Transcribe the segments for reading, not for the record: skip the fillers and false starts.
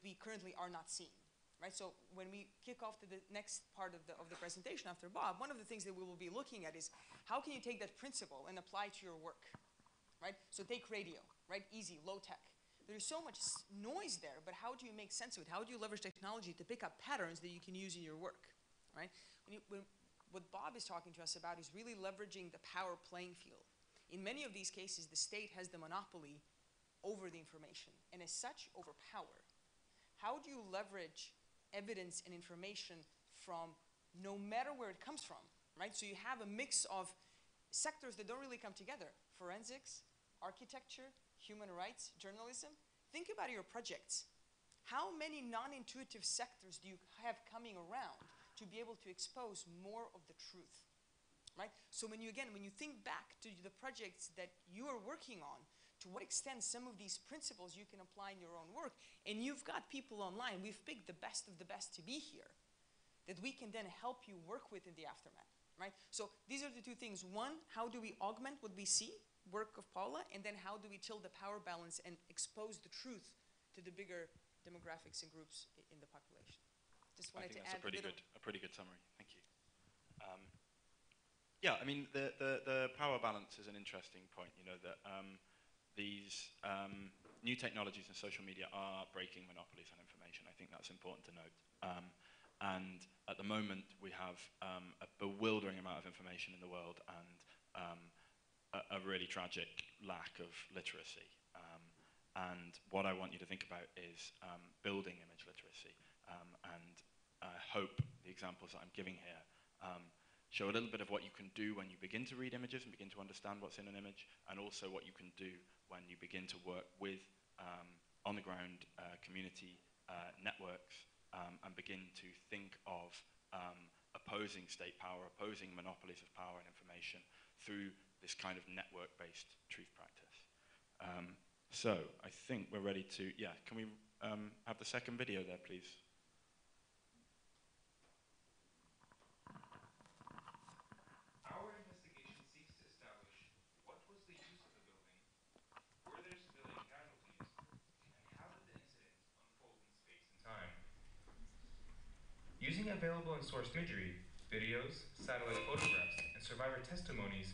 we currently are not seeing. Right? So when we kick off to the next part of the presentation after Bob, one of the things that we will be looking at is how can you take that principle and apply to your work? Right? So take radio, right? Easy, low tech. There's so much noise there, but how do you make sense of it? How do you leverage technology to pick up patterns that you can use in your work? Right? What Bob is talking to us about is really leveraging the power playing field. In many of these cases, the state has the monopoly over the information, and as such, over power. How do you leverage evidence and information from no matter where it comes from, right? So you have a mix of sectors that don't really come together. Forensics, architecture, human rights, journalism. Think about your projects. How many non-intuitive sectors do you have coming around to be able to expose more of the truth, right? So when you think back to the projects that you are working on, to what extent some of these principles you can apply in your own work, and you've got people online, we've picked the best of the best to be here, that we can then help you work with in the aftermath, right? So these are the two things. One, how do we augment what we see, work of Paula, and then how do we tilt the power balance and expose the truth to the bigger demographics and groups in the population? Just wanted to add a pretty good summary. Thank you. Yeah, I mean, the power balance is an interesting point, you know, that these new technologies and social media are breaking monopolies on information. I think that's important to note. And at the moment, we have a bewildering amount of information in the world and a really tragic lack of literacy. And what I want you to think about is building image literacy. And I hope the examples that I'm giving here show a little bit of what you can do when you begin to read images and begin to understand what's in an image, and also what you can do when you begin to work with on-the-ground community networks and begin to think of opposing state power, opposing monopolies of power and information through this kind of network-based truth practice. So I think we're ready to, yeah, can we have the second video there, please? Our investigation seeks to establish what was the use of the building, were there civilian casualties, and how did the incident unfold in space and time. Using available and sourced imagery, videos, satellite photographs, and survivor testimonies,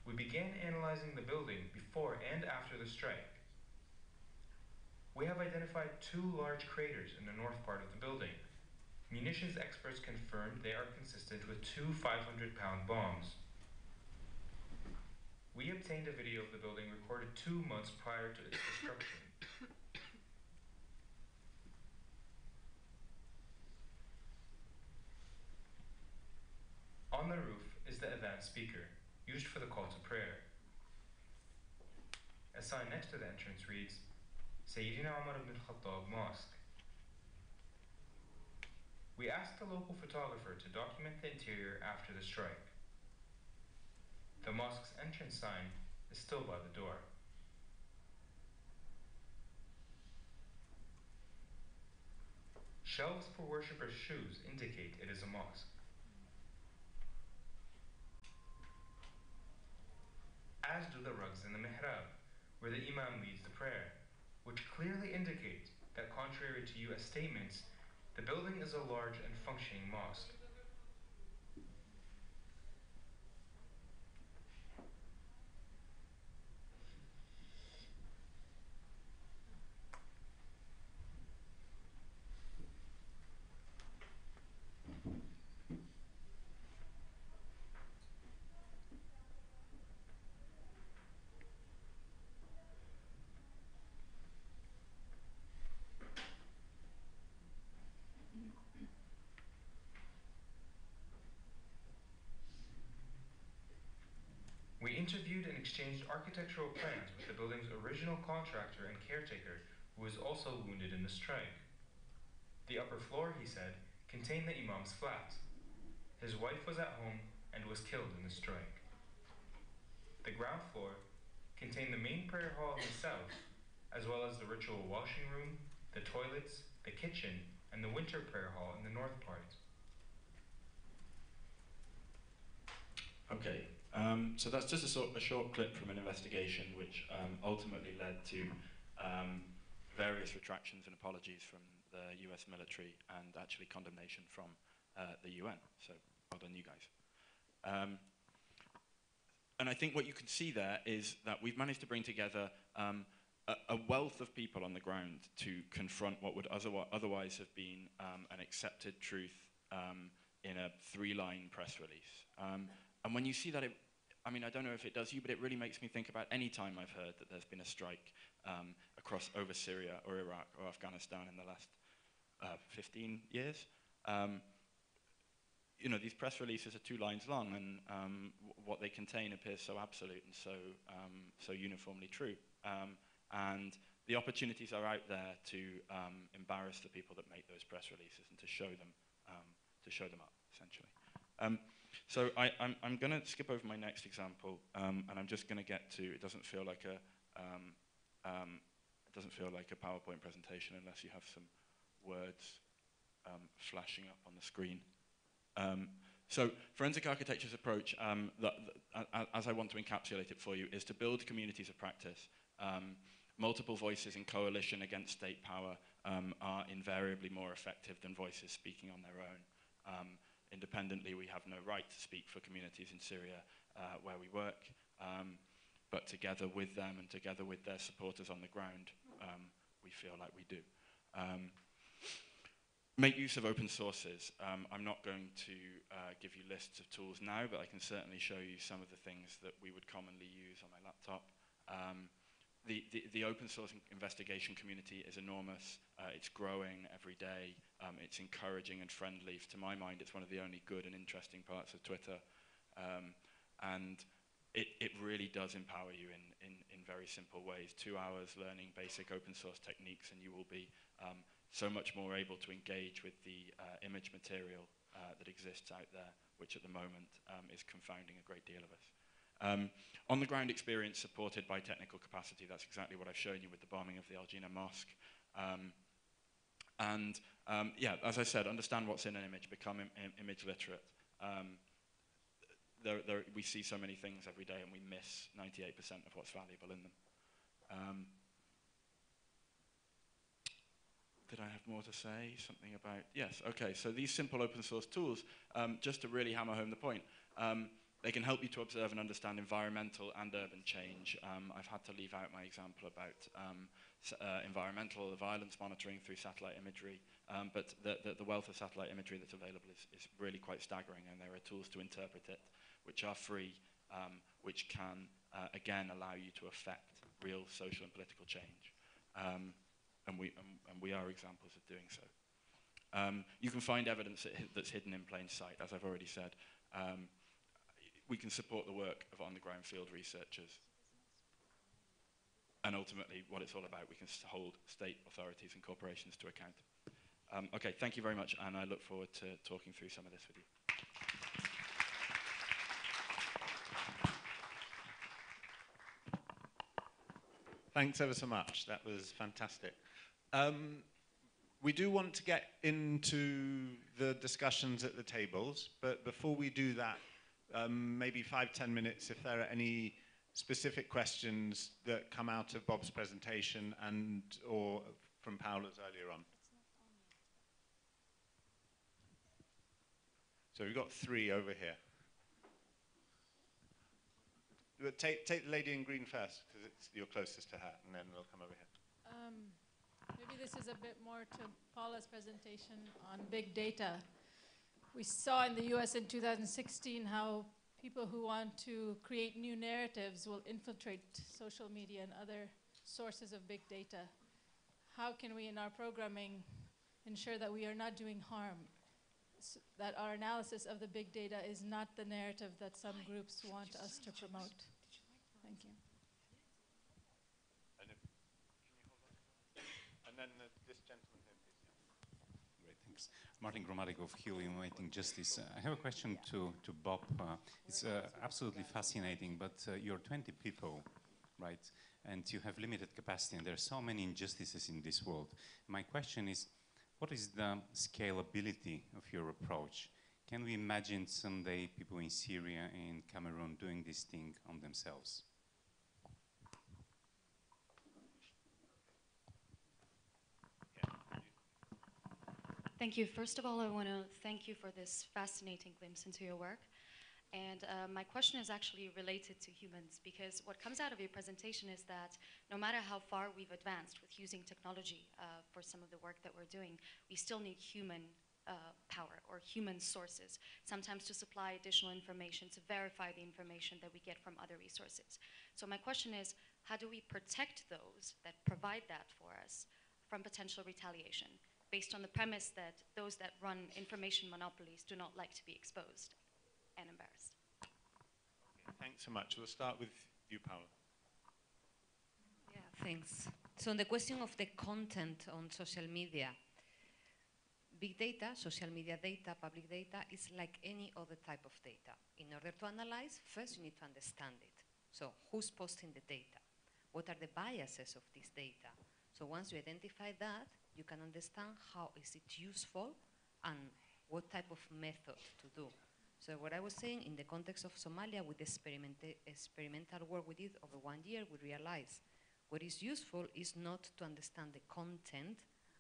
we began analyzing the building before and after the strike. We have identified two large craters in the north part of the building. Munitions experts confirmed they are consistent with two 500-pound bombs. We obtained a video of the building recorded 2 months prior to its destruction. On the roof is the Adhan speaker, used for the call to prayer. A sign next to the entrance reads, Sayyidina Umar ibn al-Khattab Mosque. We asked a local photographer to document the interior after the strike. The mosque's entrance sign is still by the door. Shelves for worshippers' shoes indicate it is a mosque. As do the rugs in the mihrab, where the imam leads the prayer, which clearly indicate that contrary to US statements, the building is a large and functioning mosque. We interviewed and exchanged architectural plans with the building's original contractor and caretaker, who was also wounded in the strike. The upper floor, he said, contained the imam's flat. His wife was at home and was killed in the strike. The ground floor contained the main prayer hall and the south, as well as the ritual washing room, the toilets, the kitchen, and the winter prayer hall in the north part. Okay, so that's just a short clip from an investigation which ultimately led to various retractions and apologies from the US military and actually condemnation from the UN. So well done, you guys. And I think what you can see there is that we've managed to bring together a wealth of people on the ground to confront what would otherwise have been an accepted truth in a 3-line press release. And when you see that, I mean, I don't know if it does you, but it really makes me think about any time I've heard that there's been a strike over Syria or Iraq or Afghanistan in the last 15 years. You know, these press releases are 2 lines long, and what they contain appears so absolute and so uniformly true. And the opportunities are out there to embarrass the people that make those press releases and to show them up, essentially. So I'm going to skip over my next example, and I'm just going to get to. It doesn't feel like a PowerPoint presentation unless you have some words flashing up on the screen. So forensic architecture's approach, as I want to encapsulate it for you, is to build communities of practice. Multiple voices in coalition against state power are invariably more effective than voices speaking on their own. Independently, we have no right to speak for communities in Syria where we work, but together with them and together with their supporters on the ground, we feel like we do. Make use of open sources. I'm not going to give you lists of tools now, but I can certainly show you some of the things that we would commonly use on my laptop. The open source investigation community is enormous. It's growing every day. It's encouraging and friendly. To my mind, it's one of the only good and interesting parts of Twitter. And it really does empower you in very simple ways. 2 hours learning basic open source techniques, and you will be so much more able to engage with the image material that exists out there, which at the moment is confounding a great deal of us. On the ground experience supported by technical capacity, that's exactly what I've shown you with the bombing of the Al Jina Mosque. Yeah, as I said, understand what's in an image, become image literate. We see so many things every day and we miss 98% of what's valuable in them. Did I have more to say? Something about, yes, okay, so these simple open source tools, just to really hammer home the point, they can help you to observe and understand environmental and urban change. I've had to leave out my example about environmental violence monitoring through satellite imagery, but the wealth of satellite imagery that's available is really quite staggering, and there are tools to interpret it which are free, which can, again, allow you to affect real social and political change. And we are examples of doing so. You can find evidence that's hidden in plain sight, as I've already said. We can support the work of on-the-ground field researchers. And ultimately, what it's all about, we can hold state authorities and corporations to account. Okay, thank you very much, and I look forward to talking through some of this with you. Thanks ever so much. That was fantastic. We do want to get into the discussions at the tables, but before we do that, maybe 5-10 minutes if there are any specific questions that come out of Bob's presentation and or from Paola's earlier on. So we've got 3 over here. But take the lady in green first, because you're closest to her, and then we'll come over here. Maybe this is a bit more to Paula's presentation on big data. We saw in the US in 2016 how people who want to create new narratives will infiltrate social media and other sources of big data. How can we in our programming ensure that we are not doing harm? That our analysis of the big data is not the narrative that some groups want us to promote. Thank you. And then this gentleman here, please. Great, thanks. Martin Gromatic of Hill Innovating Justice. I have a question to Bob. It's absolutely fascinating, but you're 20 people, right? And you have limited capacity, and there are so many injustices in this world. My question is, what is the scalability of your approach? Can we imagine someday people in Syria and Cameroon doing this thing on themselves? Thank you. First of all, I want to thank you for this fascinating glimpse into your work. And my question is actually related to humans, because what comes out of your presentation is that no matter how far we've advanced with using technology for some of the work that we're doing, we still need human power or human sources, sometimes to supply additional information, to verify the information that we get from other resources. So my question is, how do we protect those that provide that for us from potential retaliation, based on the premise that those that run information monopolies do not like to be exposed and embarrassed? Thanks so much. We'll start with you, Paula. Yeah, thanks. So on the question of the content on social media, big data, social media data, public data is like any other type of data. In order to analyze, first you need to understand it. So who's posting the data? What are the biases of this data? So once you identify that, you can understand how is it useful and what type of method to do. So what I was saying, in the context of Somalia, with the experimental work we did over 1 year, we realized what is useful is not to understand the content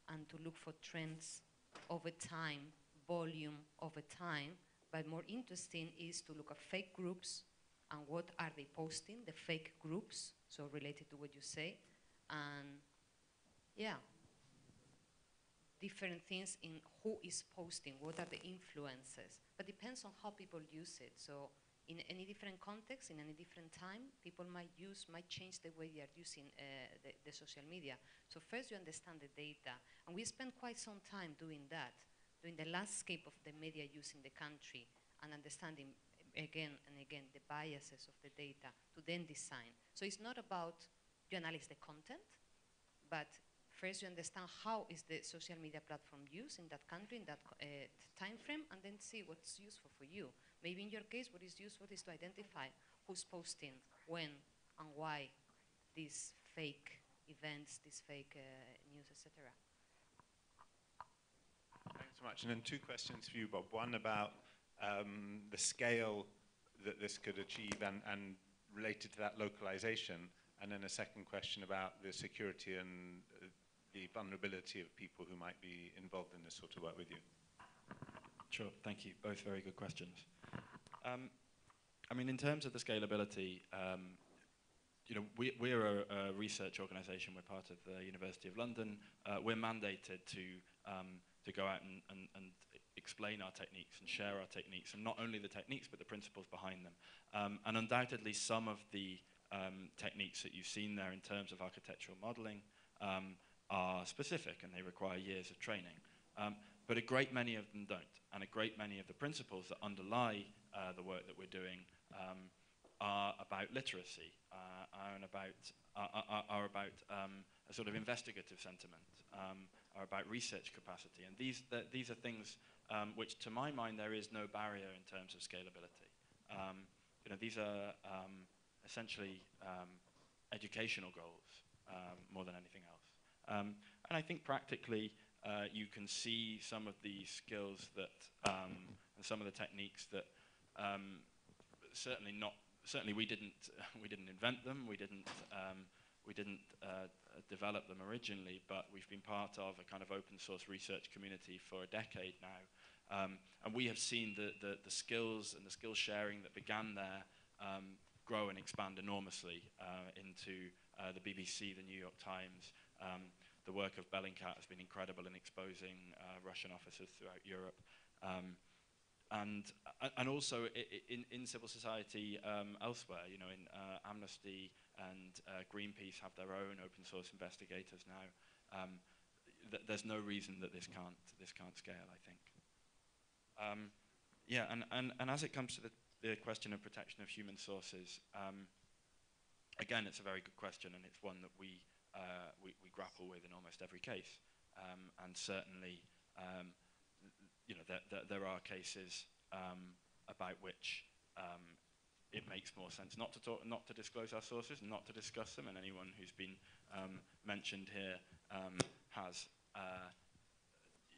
and to look for trends over time, volume over time, but more interesting is to look at fake groups and what are they posting, the fake groups, so related to what you say, and yeah, different things in who is posting, what are the influences, but depends on how people use it. So in any different context, in any different time, people might change the way they are using the social media. So first you understand the data, and we spend quite some time doing that, doing the landscape of the media use in the country, and understanding again and again the biases of the data to then design. So it's not about you analyze the content, but first you understand how is the social media platform used in that country, in that time frame, and then see what's useful for you. Maybe in your case, what is useful is to identify who's posting, when, and why these fake events, these fake news, etc. Thanks so much. And then two questions for you, Bob. One about the scale that this could achieve and related to that localization, and then a second question about the security and the vulnerability of people who might be involved in this sort of work with you. Sure, thank you. Both very good questions. I mean, in terms of the scalability, you know, we're a research organisation. We're part of the University of London. We're mandated to go out and explain our techniques and share our techniques, and not only the techniques, but the principles behind them. And undoubtedly, some of the techniques that you've seen there in terms of architectural modelling are specific, and they require years of training. But a great many of them don't, and a great many of the principles that underlie the work that we're doing are about literacy, are about a sort of investigative sentiment, are about research capacity, and these are things which, to my mind, there is no barrier in terms of scalability. You know, these are essentially educational goals more than anything else. And I think practically you can see some of the skills that and some of the techniques that certainly we didn't invent them. We didn't develop them originally, but we've been part of a kind of open source research community for a decade now, and we have seen the skills and the skill sharing that began there grow and expand enormously into the BBC, the New York Times. The work of Bellingcat has been incredible in exposing Russian officers throughout Europe. And also in civil society elsewhere, you know, in Amnesty and Greenpeace have their own open source investigators now. There's no reason that this can't scale, I think. Yeah, and as it comes to the question of protection of human sources, again, it's a very good question, and it's one that we grapple with in almost every case, and certainly. You know, there are cases about which it makes more sense not to disclose our sources, not to discuss them, and anyone who's been mentioned here has,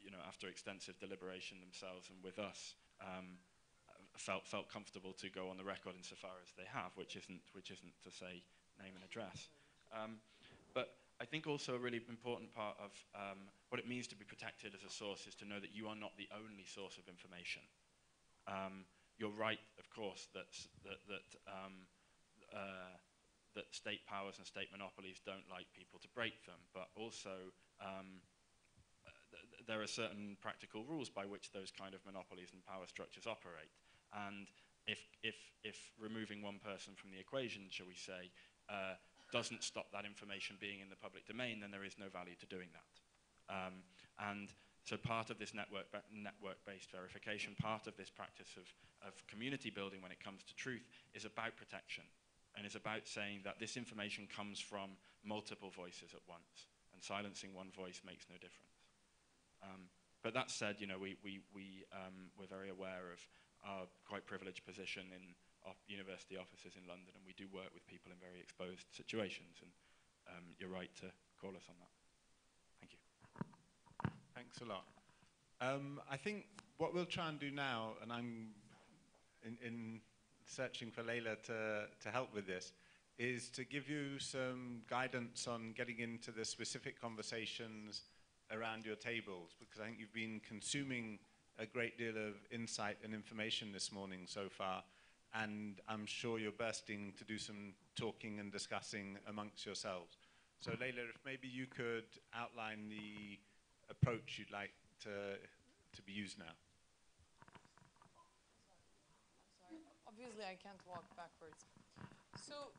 you know, after extensive deliberation themselves and with us, felt comfortable to go on the record insofar as they have, which isn't to say name and address. But I think also a really important part of what it means to be protected as a source is to know that you are not the only source of information. You're right, of course, that state powers and state monopolies don't like people to break them, but also there are certain practical rules by which those kind of monopolies and power structures operate. And if removing one person from the equation, shall we say, doesn't stop that information being in the public domain, then there is no value to doing that. And so part of this network-based verification, part of this practice of community building when it comes to truth is about protection, and is about saying that this information comes from multiple voices at once, and silencing one voice makes no difference. But that said, you know, we're very aware of our quite privileged position in university offices in London, and we do work with people in very exposed situations, and you're right to call us on that. Thank you. Thanks a lot. I think what we'll try and do now, and I'm in searching for Leila to help with this, is to give you some guidance on getting into the specific conversations around your tables, because I think you've been consuming a great deal of insight and information this morning so far, and I'm sure you're bursting to do some talking and discussing amongst yourselves. So Leila, if maybe you could outline the approach you'd like to be used now. I'm sorry. Obviously, I can't walk backwards. So,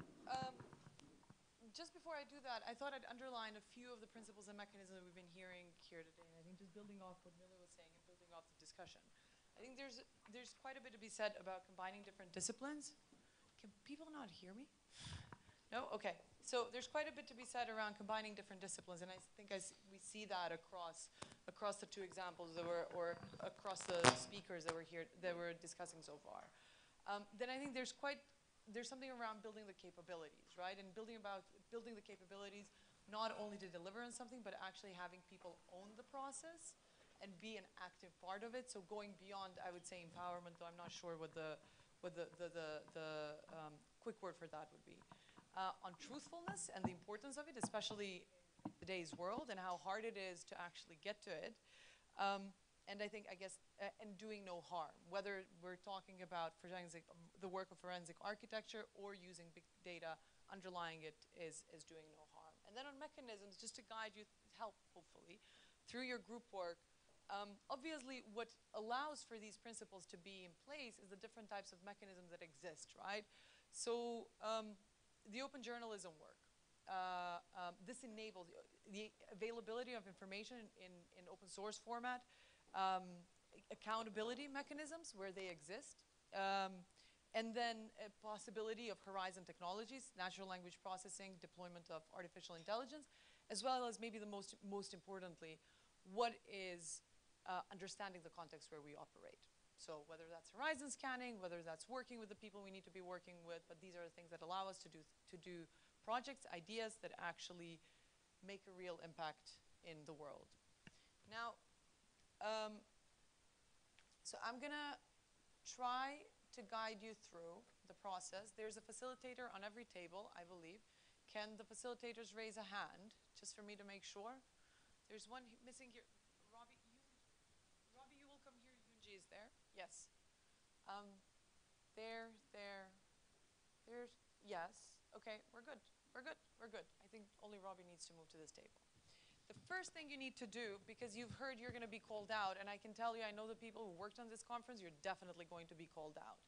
just before I do that, I thought I'd underline a few of the principles and mechanisms that we've been hearing here today. And I think just building off what Miller was saying and building off the discussion, I think there's quite a bit to be said about combining different disciplines. Can people not hear me? No? Okay. So there's quite a bit to be said around combining different disciplines, and I think we see that across the two examples that were, or across the speakers that were here, that we're discussing so far. Then I think there's something around building the capabilities, right? And building the capabilities not only to deliver on something, but actually having people own the process and be an active part of it. So going beyond, I would say, empowerment, though I'm not sure what the quick word for that would be. On truthfulness and the importance of it, especially in today's world, and how hard it is to actually get to it. And I think, and doing no harm, whether we're talking about the work of forensic architecture or using big data underlying it is doing no harm. And then on mechanisms, just to guide you, help hopefully, through your group work, obviously what allows for these principles to be in place is the different types of mechanisms that exist, right? So the open journalism work, this enables the availability of information in open source format, accountability mechanisms where they exist, and then a possibility of horizon technologies, natural language processing, deployment of artificial intelligence, as well as maybe the most importantly, what is understanding the context where we operate. So whether that's horizon scanning, whether that's working with the people we need to be working with, but these are the things that allow us to do projects, ideas that actually make a real impact in the world. Now, so I'm gonna try to guide you through the process. There's a facilitator on every table, I believe. Can the facilitators raise a hand, just for me to make sure? There's one missing here. Robbie, you will come here. Yunji is there. Yes. There's, yes. Okay, we're good. I think only Robbie needs to move to this table. The first thing you need to do, because you've heard you're going to be called out, and I can tell you, I know the people who worked on this conference, you're definitely going to be called out.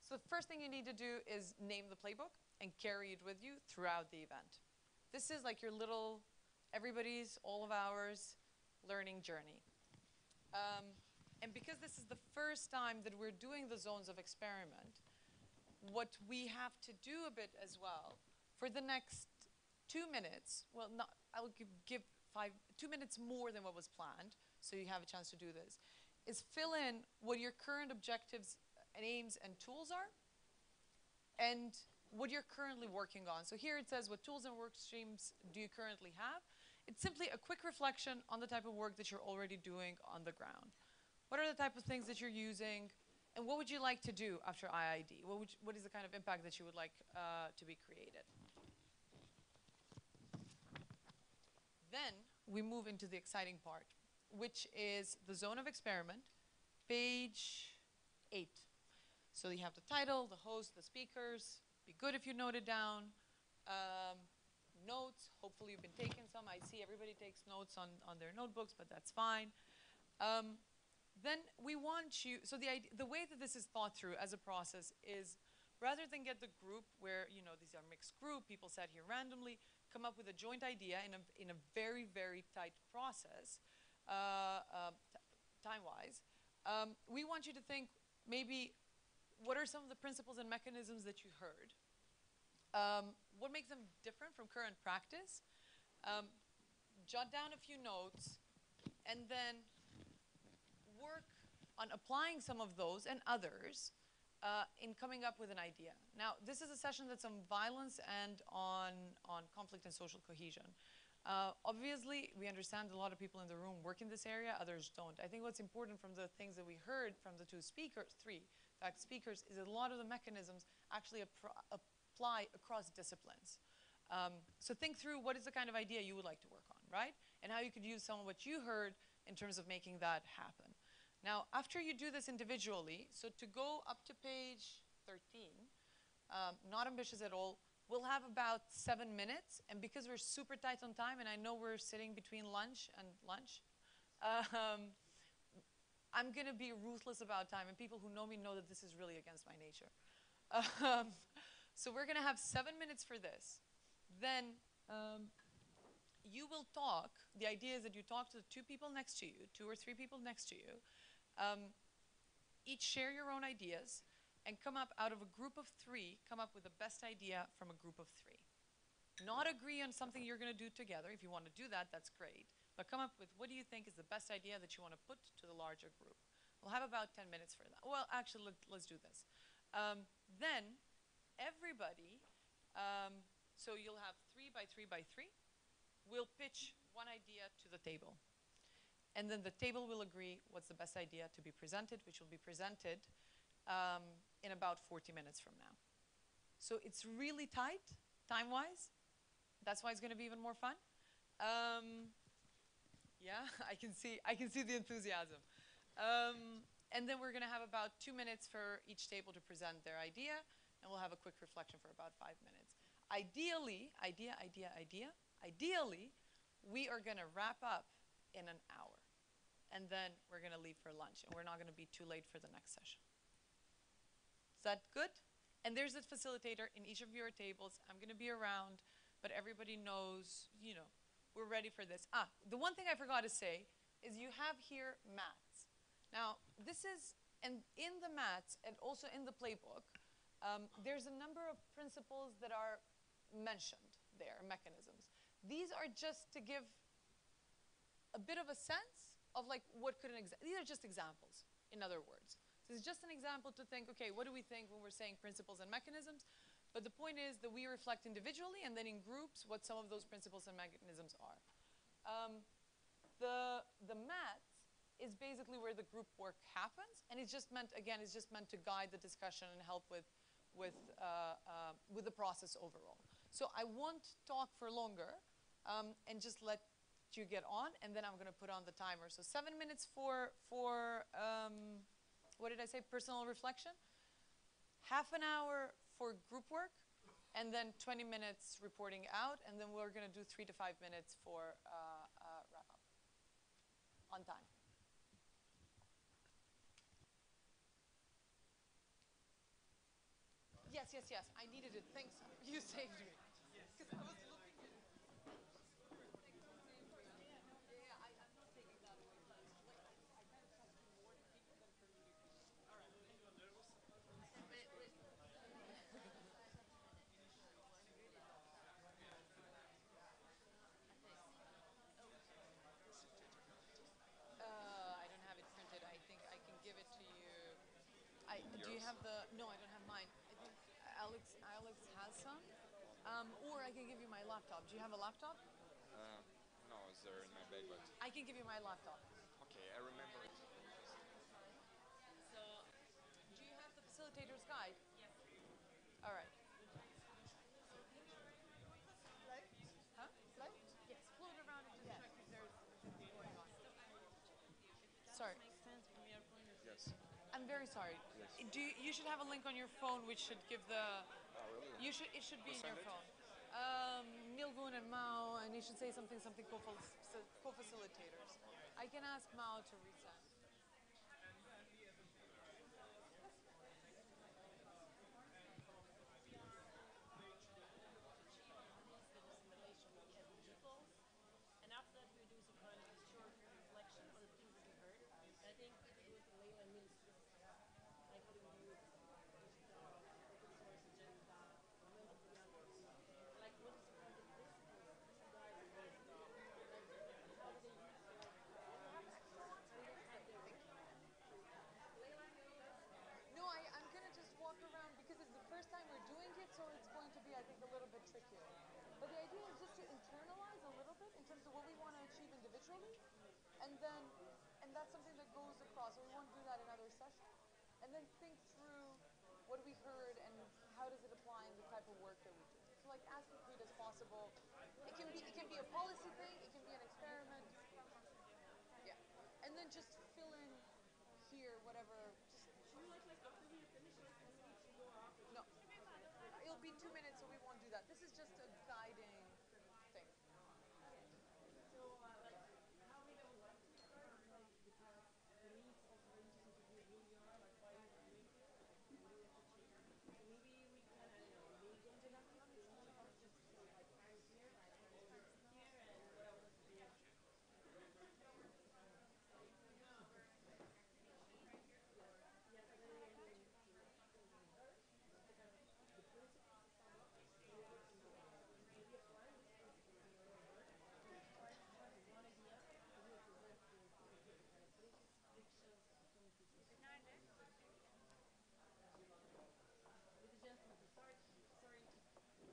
So the first thing you need to do is name the playbook and carry it with you throughout the event. This is like your little, everybody's, all of ours, learning journey. And because this is the first time that we're doing the zones of experiment, what we have to do a bit as well, for the next 2 minutes, well, I'll give 2 minutes more than what was planned, so you have a chance to do this, is fill in what your current objectives and aims and tools are, and what you're currently working on. So here it says, what tools and work streams do you currently have? It's simply a quick reflection on the type of work that you're already doing on the ground. What are the type of things that you're using? And what would you like to do after IID? What is the kind of impact that you would like to be created? Then we move into the exciting part, which is the zone of experiment, page 8. So you have the title, the host, the speakers. Be good if you note it down. Notes, hopefully you've been taking some. I see everybody takes notes on their notebooks, but that's fine. Then we want you, so the way that this is thought through as a process is, rather than get the group where, you know, these are mixed group, people sat here randomly, come up with a joint idea in a very, very tight process, time-wise. We want you to think maybe, what are some of the principles and mechanisms that you heard? What makes them different from current practice? Jot down a few notes, and then work on applying some of those and others in coming up with an idea. Now, this is a session that's on violence and on conflict and social cohesion. Obviously, we understand a lot of people in the room work in this area, others don't. I think what's important from the things that we heard from the three speakers, is that a lot of the mechanisms actually apply across disciplines. So think through what is the kind of idea you would like to work on, right? And how you could use some of what you heard in terms of making that happen. Now, after you do this individually, so to go up to page 13, not ambitious at all, we'll have about 7 minutes. And because we're super tight on time, and I know we're sitting between lunch and lunch, I'm going to be ruthless about time. And people who know me know that this is really against my nature. So we're going to have 7 minutes for this. Then you will talk. The idea is that you talk to the 2 people next to you, 2 or 3 people next to you. Each share your own ideas and come up out of a group of 3, come up with the best idea from a group of 3. Not agree on something you're going to do together. If you want to do that, that's great. But come up with, what do you think is the best idea that you want to put to the larger group? We'll have about 10 minutes for that. Well, actually, let's do this. Then everybody, so you'll have 3 by 3 by 3, will pitch one idea to the table. And then the table will agree what's the best idea to be presented, which will be presented in about 40 minutes from now. So it's really tight, time-wise. That's why it's going to be even more fun. Yeah, I can see the enthusiasm. And then we're going to have about 2 minutes for each table to present their idea, and we'll have a quick reflection for about 5 minutes. Ideally, we are going to wrap up in an hour. And then we're going to leave for lunch, and we're not going to be too late for the next session. Is that good? And there's a facilitator in each of your tables. I'm going to be around, but everybody knows, you know, we're ready for this. The one thing I forgot to say is you have here maths. Now, this is, and in the maths and also in the playbook, there's a number of principles that are mentioned there, mechanisms. These are just to give a bit of a sense of like what could these are just examples, in other words. This is just an example to think, okay, what do we think when we're saying principles and mechanisms? But the point is that we reflect individually and then in groups what some of those principles and mechanisms are. The maths is basically where the group work happens, and it's just meant, again, it's just meant to guide the discussion and help with the process overall. So I won't talk for longer and just let you get on, and then I'm going to put on the timer. So 7 minutes for what did I say, personal reflection, half an hour for group work, and then 20 minutes reporting out, and then we're going to do 3 to 5 minutes for wrap up on time. Yes, yes, yes. I needed it. Thanks. You saved me. Because I was looking at it. Yeah, I'm not taking that away. I kind of trust you more than people than for me to. All right. I don't have it printed. I think I can give it to you. Do you have the? No, I don't have mine. I think Alex has some. Or I can give you my laptop. Do you have a laptop? No, it's there in my bag, but I can give you my laptop. okay, I remember it. So, do you have the facilitator's guide? Yes. All right. Float? Huh? Float? Yes, float around and Yes. I'm very sorry. Yes. You should have a link on your phone which should give the. Oh, really? It should be in Send your it? phone. Milgun and Mao, and you should say something co-facilitators. I can ask Mao to resend. No, I'm gonna just walk around because it's the first time we're doing it, so it's going to be, I think, a little bit trickier. But the idea is just to internalize a little bit in terms of what we want to achieve individually, and that's something that goes across. So we want to do that in other sessions, and then think through what we heard and how does it apply in the type of work that we do. So like as concrete as possible. It can be a policy thing, it can be an experiment. Yeah. And then just fill in here whatever. No. It'll be 2 minutes, so we won't do that. This is just a guiding thing.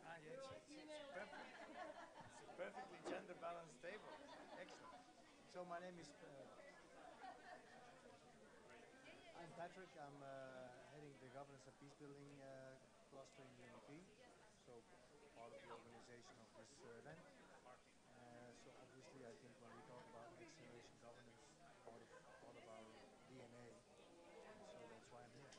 Ah, yeah, it's a perfectly gender balanced table. Excellent. So my name is I'm Patrick. I'm heading the governance and peace building cluster in UNDP. So part of the organization of this event. So obviously, I think when we talk about next generation governance, part of our DNA. So that's why I'm here.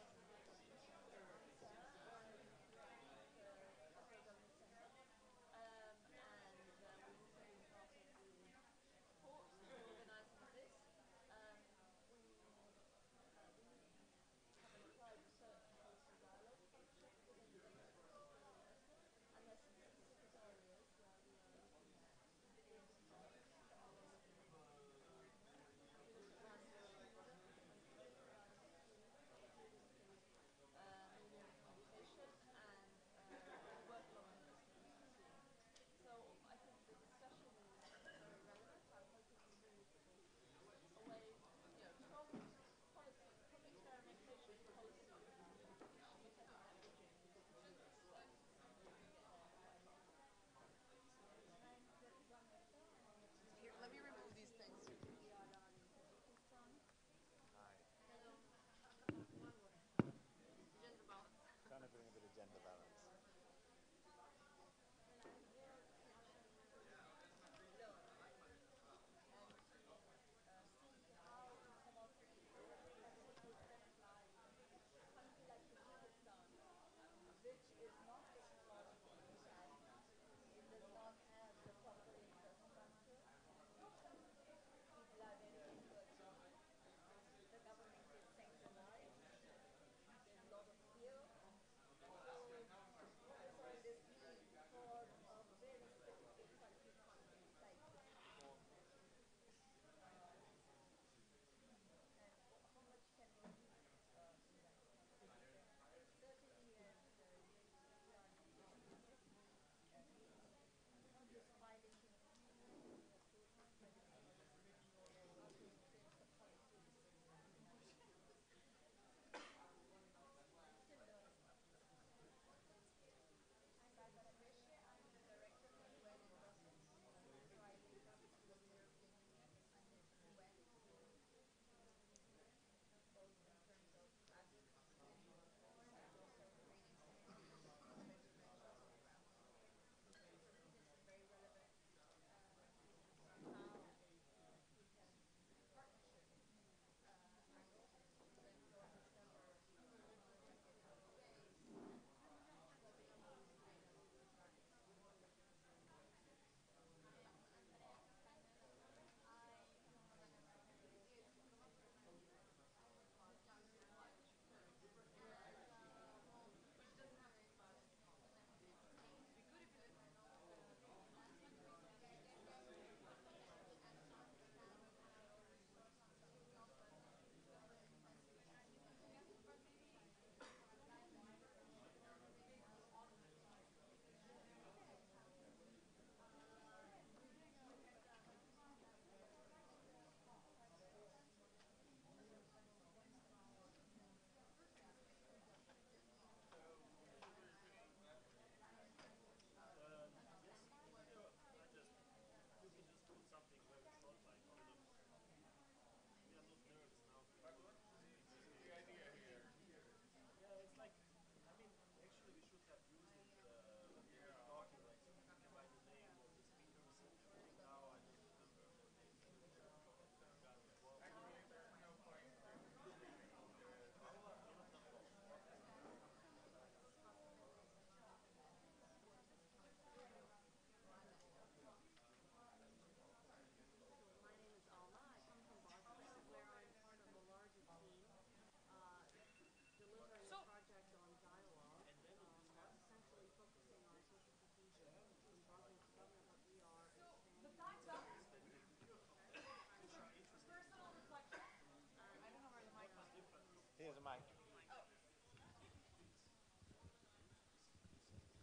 There's a mic.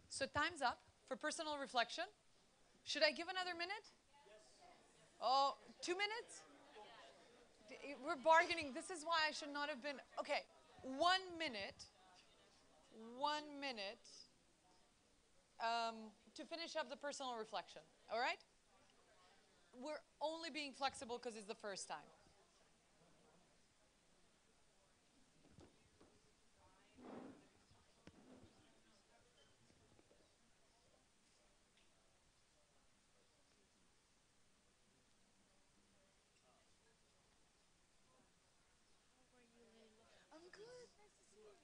So time's up for personal reflection. Should I give another minute? Oh, 2 minutes? We're bargaining. This is why I should not have been. Okay, 1 minute. 1 minute to finish up the personal reflection. All right? We're only being flexible because it's the first time. I'm good. Nice to see you.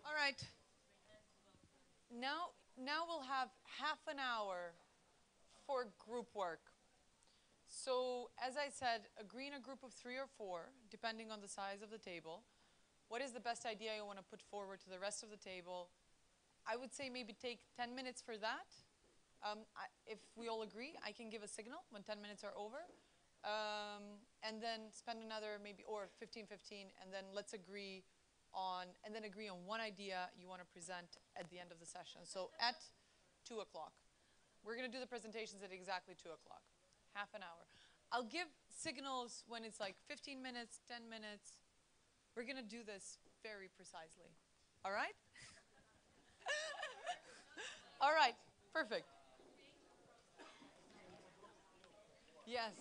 All right. Now we'll have half an hour for group work. So as I said, agree in a group of 3 or 4, depending on the size of the table. What is the best idea you want to put forward to the rest of the table? I would say maybe take 10 minutes for that. If we all agree, I can give a signal when 10 minutes are over. And then spend another maybe, or 15, and then let's agree on, and then agree on one idea you want to present at the end of the session. So at 2 o'clock. We're going to do the presentations at exactly 2 o'clock, half an hour. I'll give signals when it's like 15 minutes, 10 minutes. We're going to do this very precisely. All right? All right, perfect. Yes.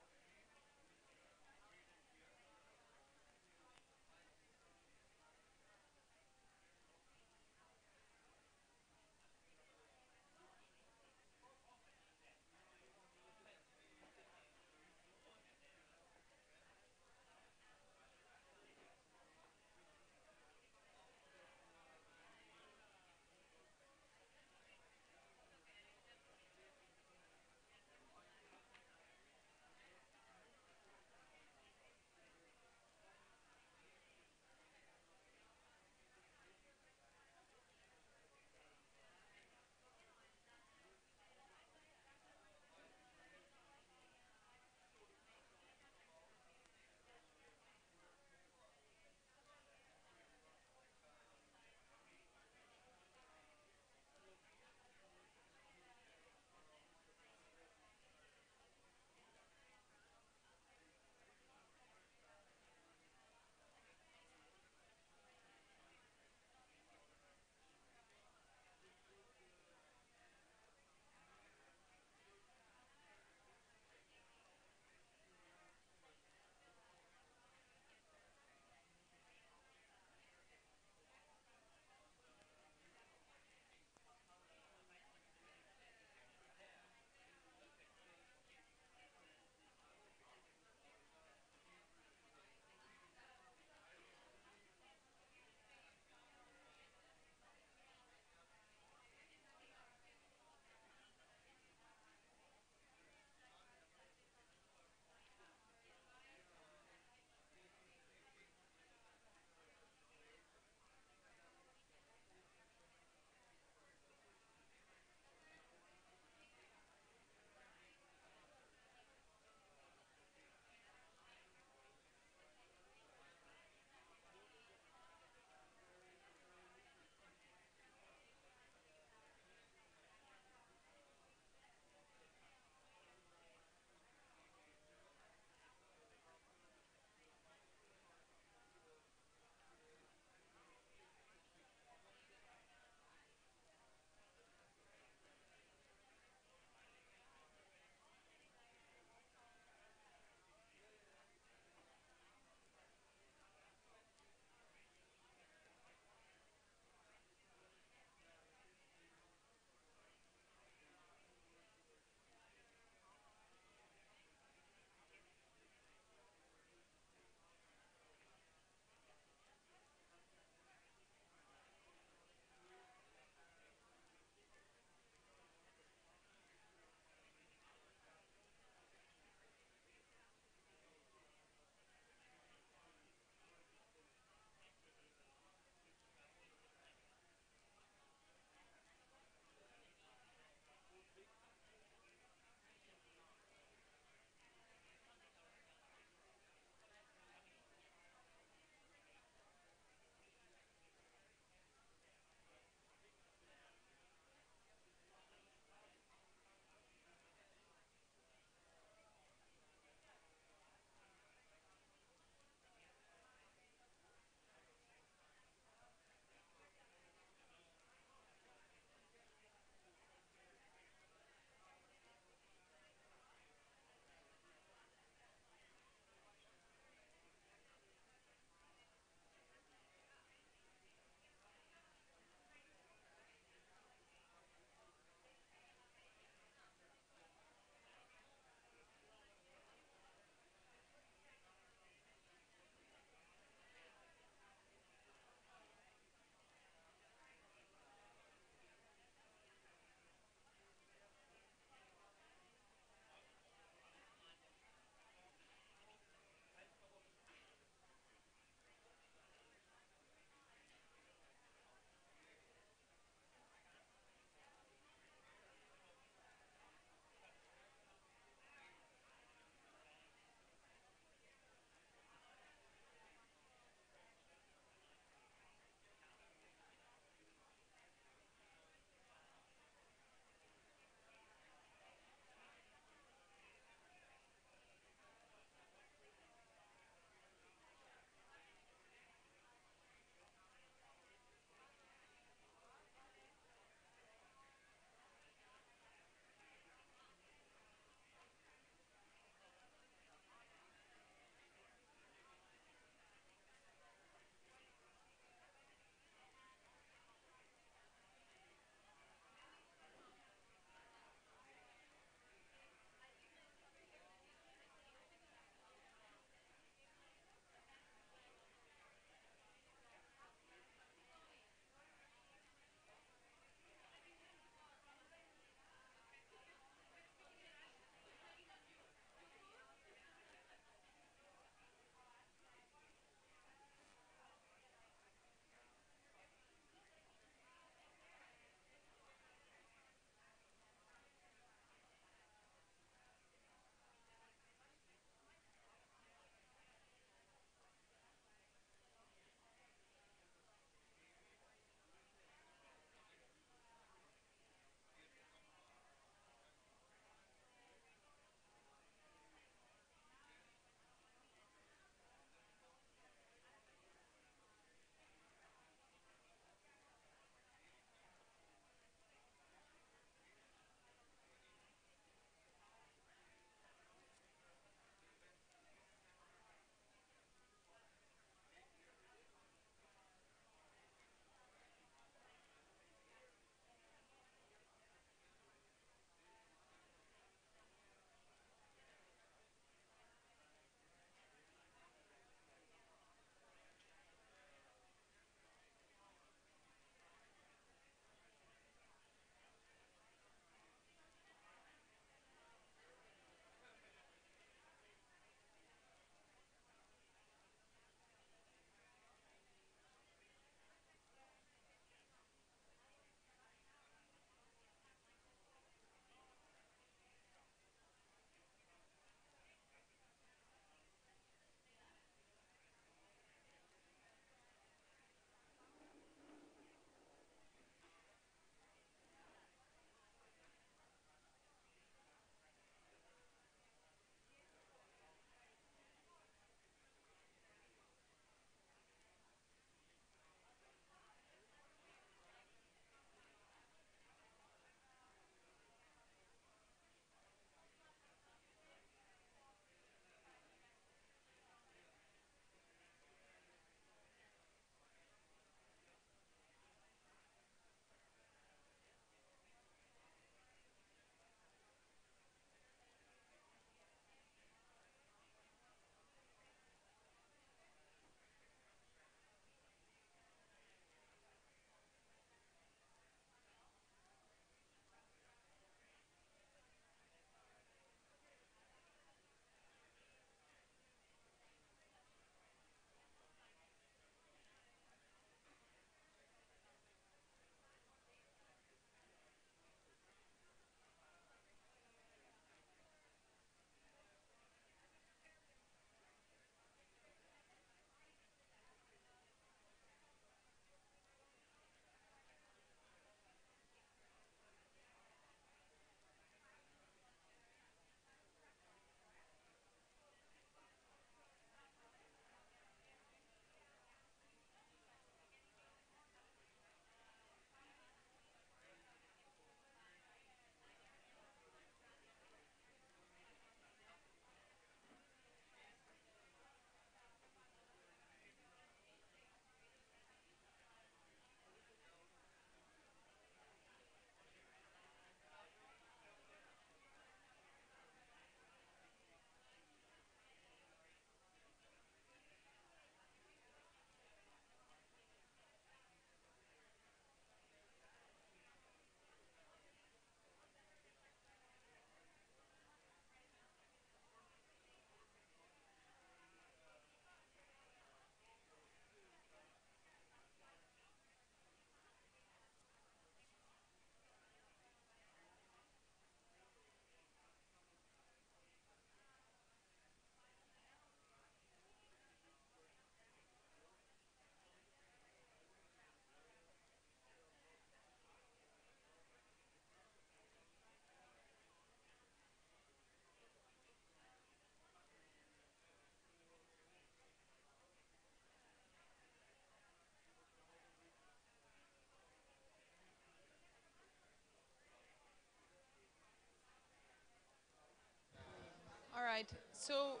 right, so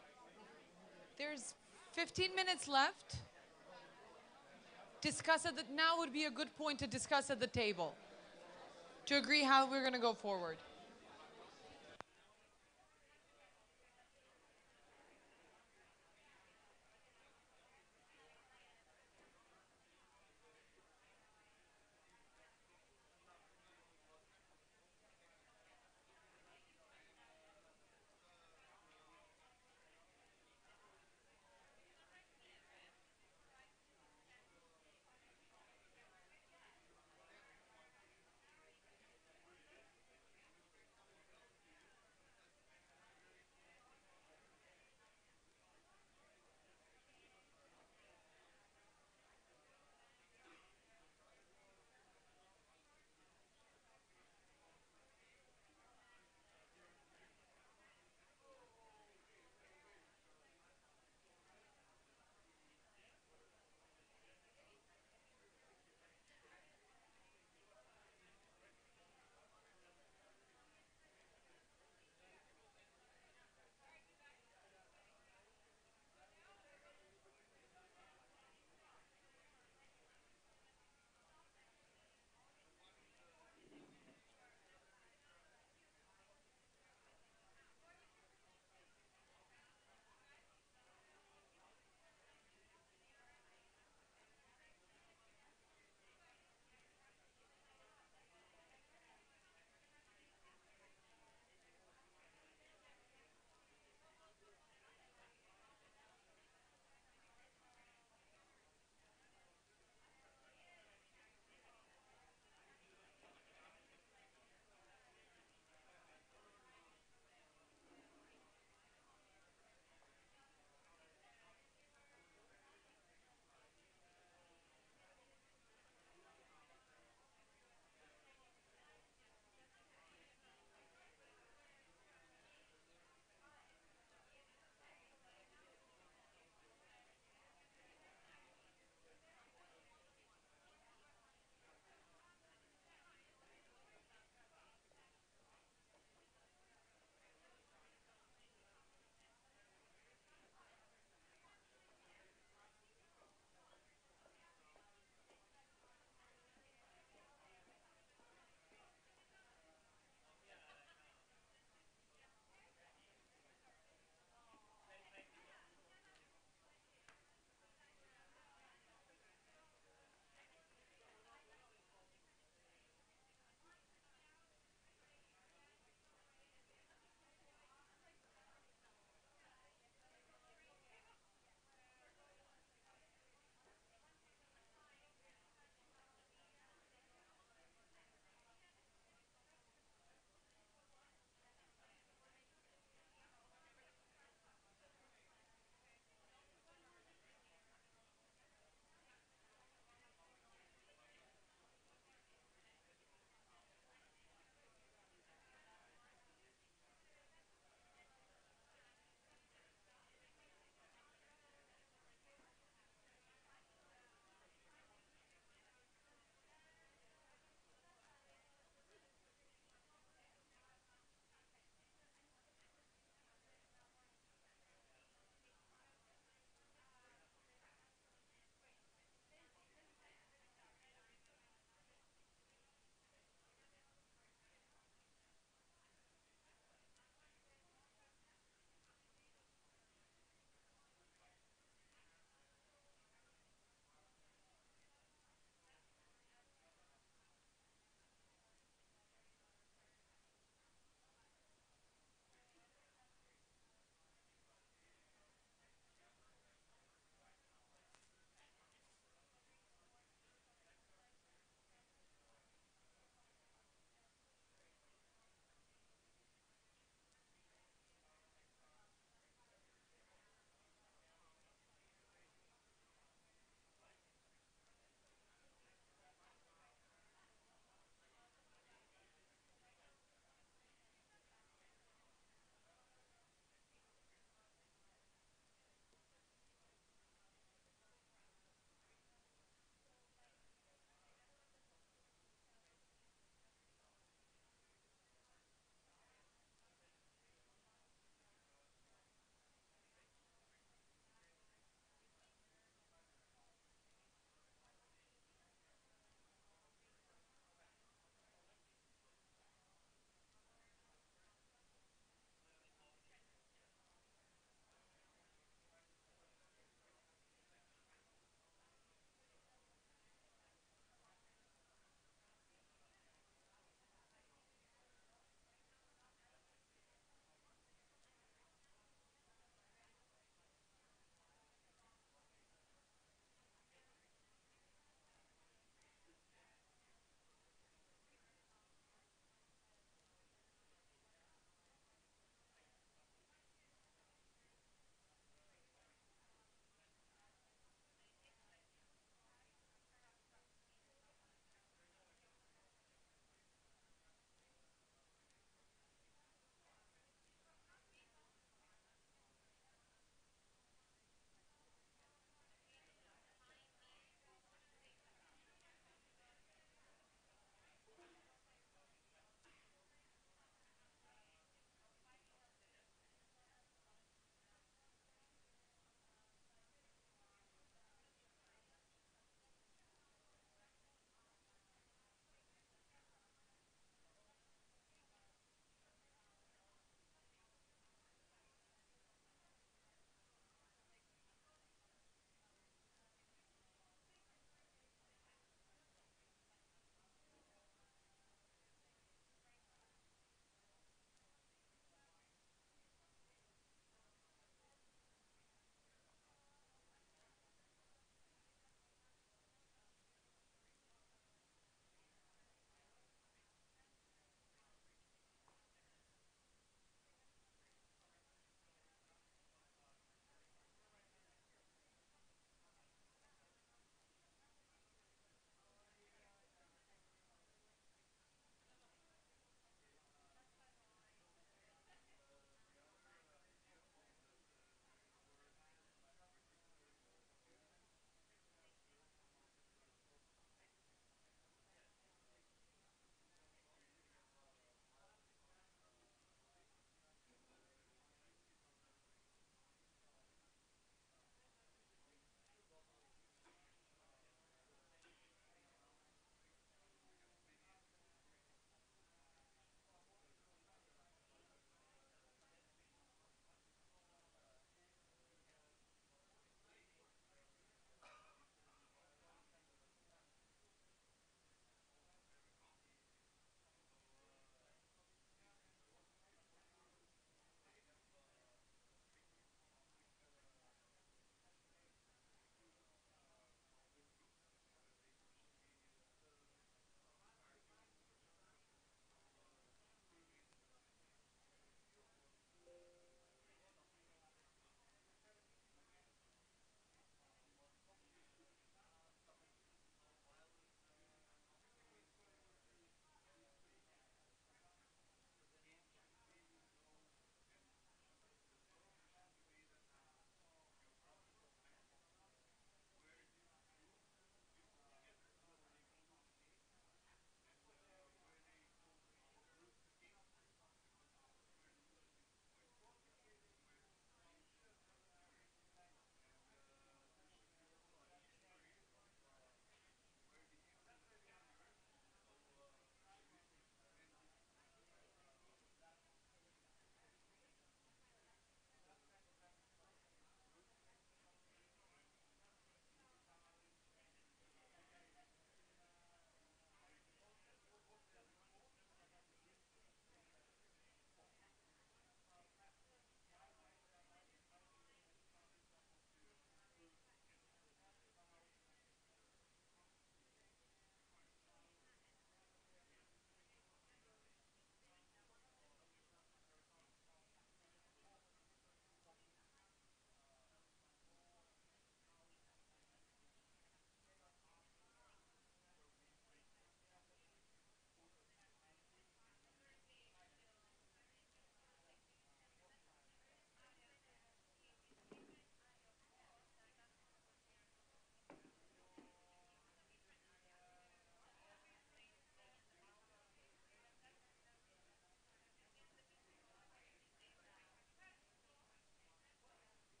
there's 15 minutes left. Now would be a good point to discuss at the table, to agree how we're going to go forward.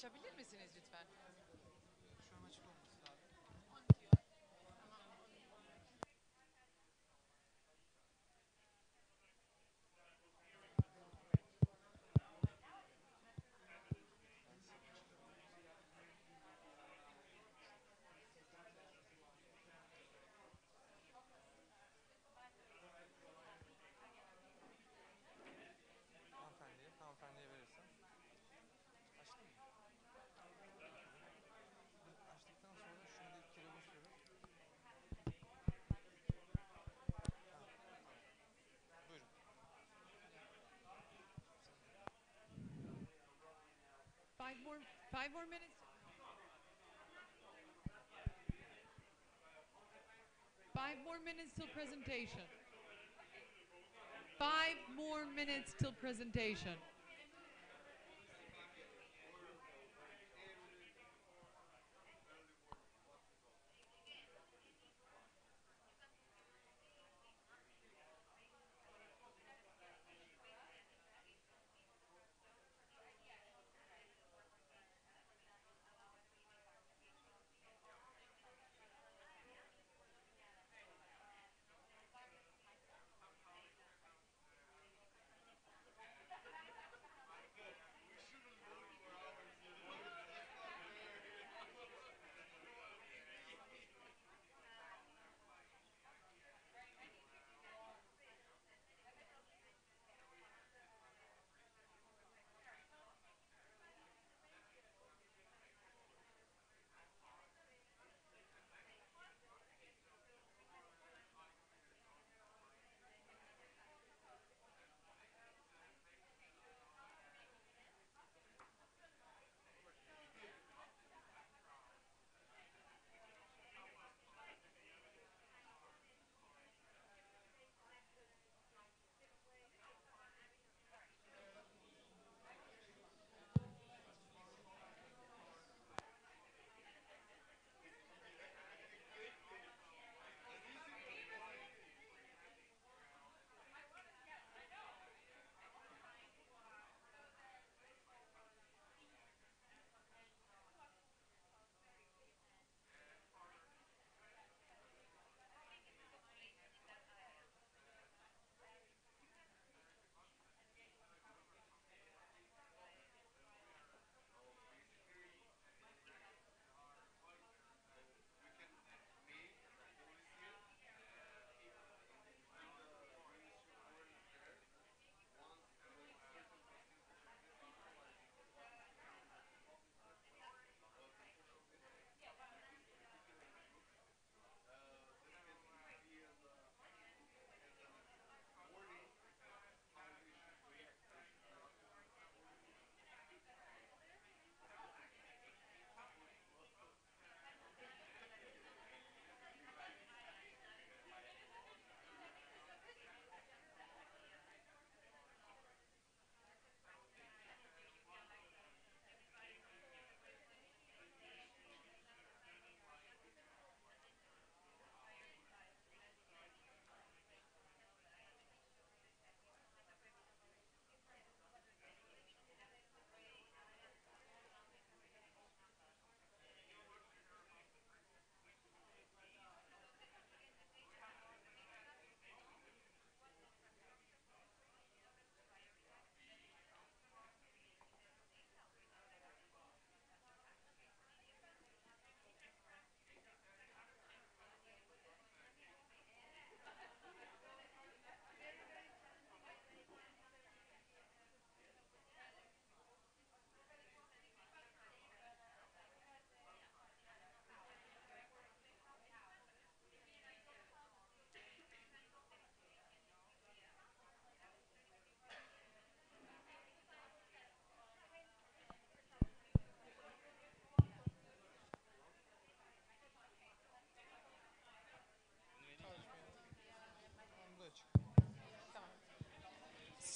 Açabilir misiniz lütfen? Şu an açık olması lazım. Hanımefendiye verirsem. Açtın mı? Açtıktan sonra şunu bir kere basıyoruz. Buyurun. 5 more minutes. 5 more minutes till presentation. 5 more minutes till presentation.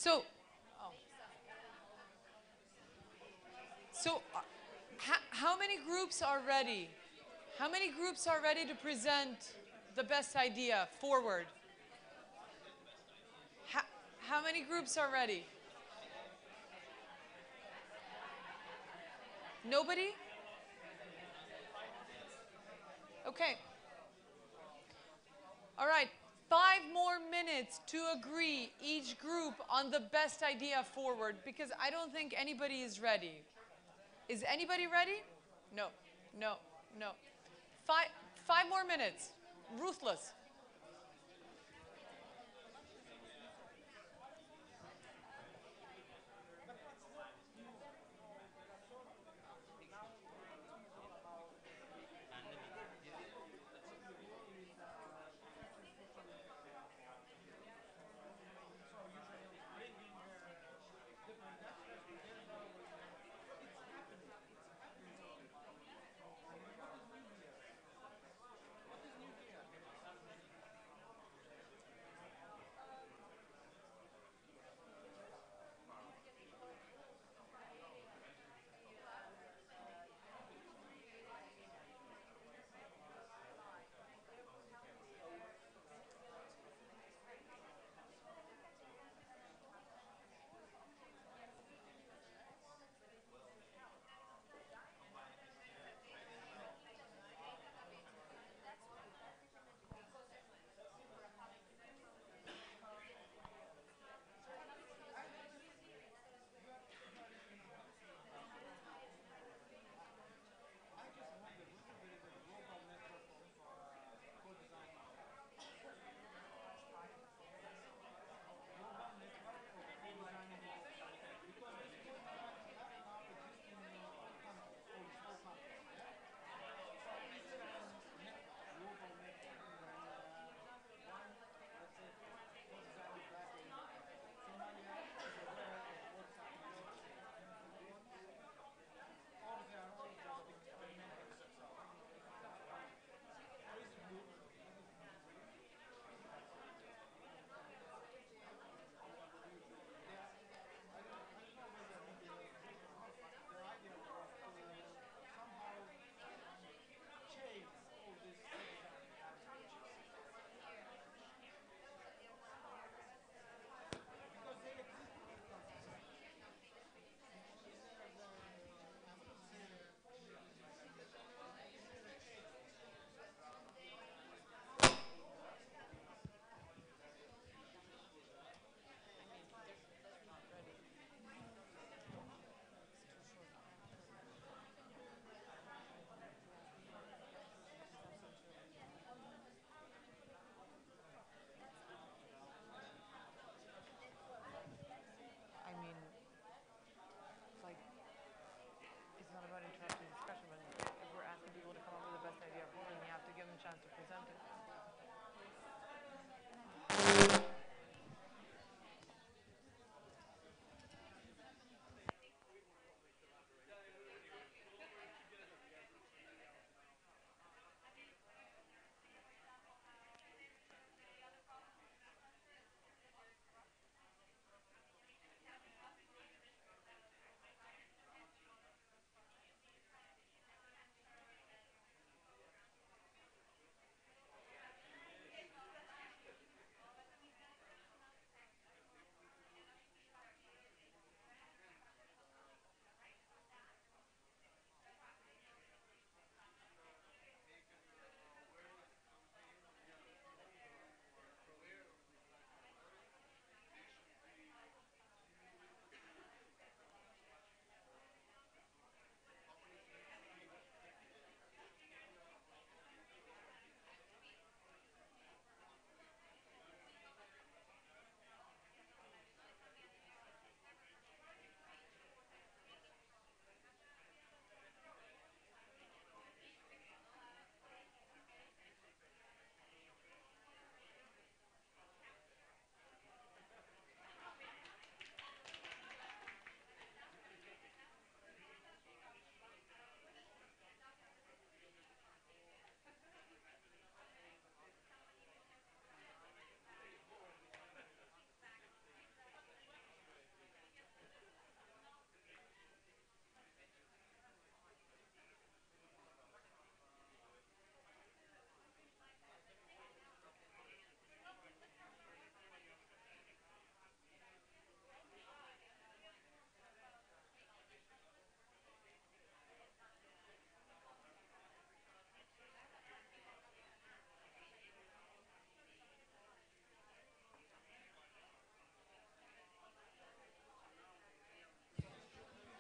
So, oh. So, how many groups are ready? How many groups are ready to present the best idea forward? How many groups are ready? Nobody? Okay. All right. 5 more minutes to agree, each group, on the best idea forward, because I don't think anybody is ready. Is anybody ready? No, no, no. 5 more minutes. Ruthless.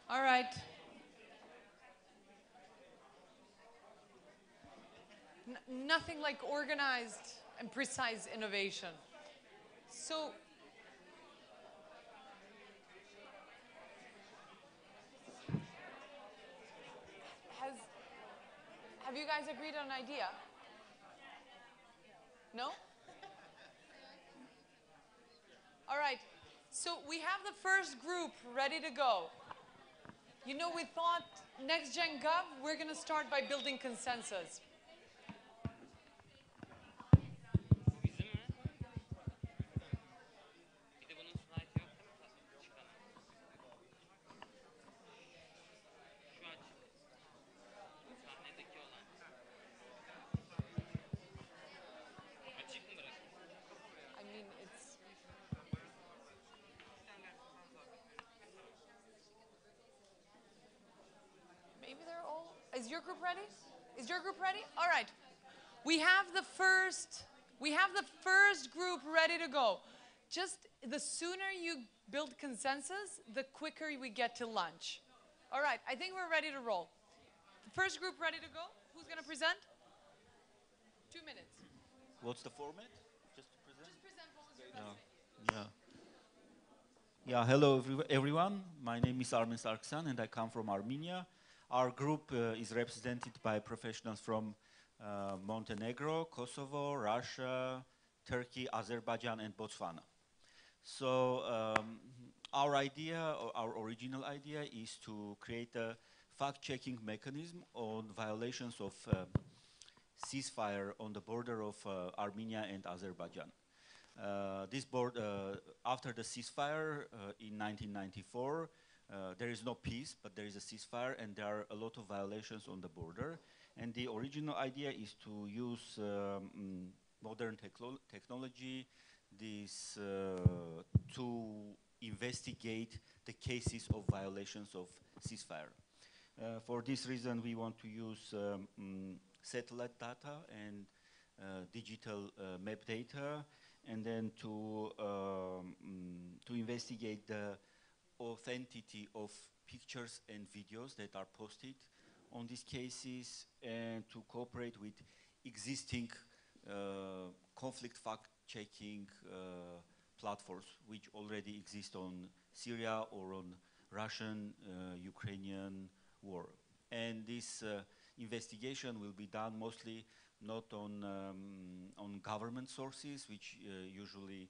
All right. Nothing like organized and precise innovation. So, have you guys agreed on an idea? No? All right. So we have the first group ready to go. You know, we thought Next Gen Gov, we're going to start by building consensus. I mean, it's... Maybe they're all... Is your group ready? Is your group ready? All right. We have the first group ready to go. Just the sooner you build consensus, the quicker we get to lunch. All right, I think we're ready to roll. The first group ready to go? Who's going to present? 2 minutes. What's the format? Just to present? Just present what was your Yeah. Yeah, hello everyone. My name is Armen Sarkisyan and I come from Armenia. Our group is represented by professionals from Montenegro, Kosovo, Russia, Turkey, Azerbaijan and Botswana. So our idea, or our original idea, is to create a fact-checking mechanism on violations of ceasefire on the border of Armenia and Azerbaijan. After the ceasefire in 1994, there is no peace, but there is a ceasefire, and there are a lot of violations on the border. And the original idea is to use modern technology to investigate the cases of violations of ceasefire. For this reason, we want to use satellite data and digital map data, and then to investigate the authenticity of pictures and videos that are posted on these cases, and to cooperate with existing conflict fact-checking platforms which already exist on Syria or on Russian-Ukrainian war. And this investigation will be done mostly not on government sources, which usually